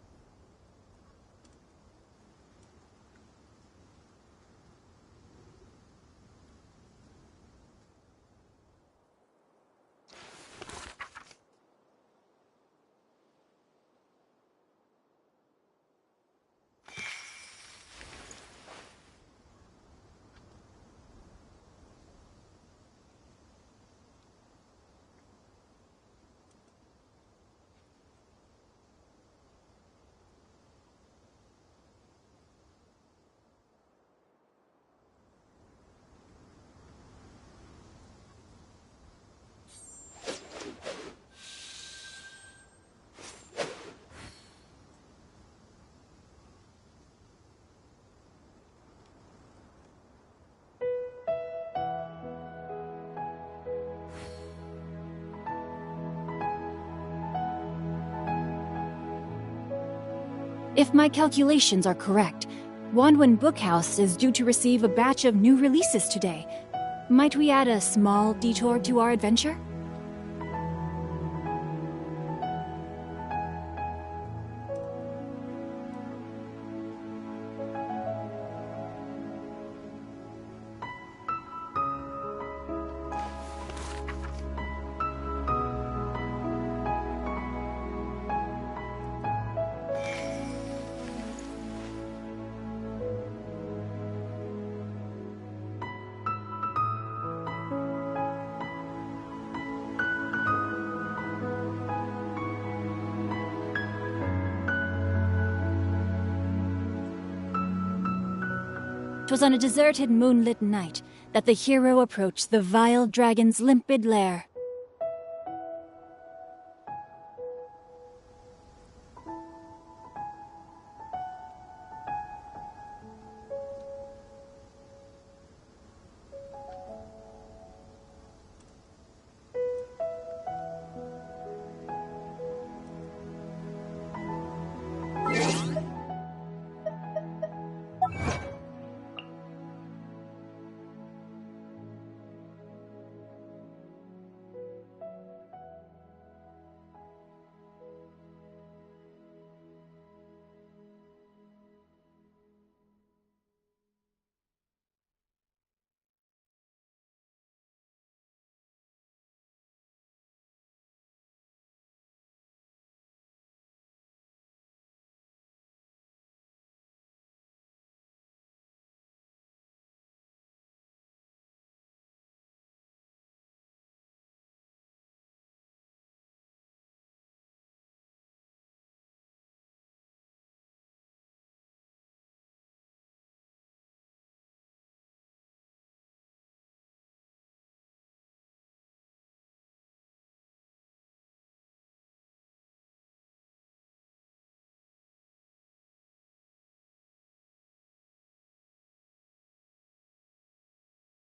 If my calculations are correct, Wanwen Bookhouse is due to receive a batch of new releases today. Might we add a small detour to our adventure? "'Twas on a deserted moonlit night that the hero approached the vile dragon's limpid lair.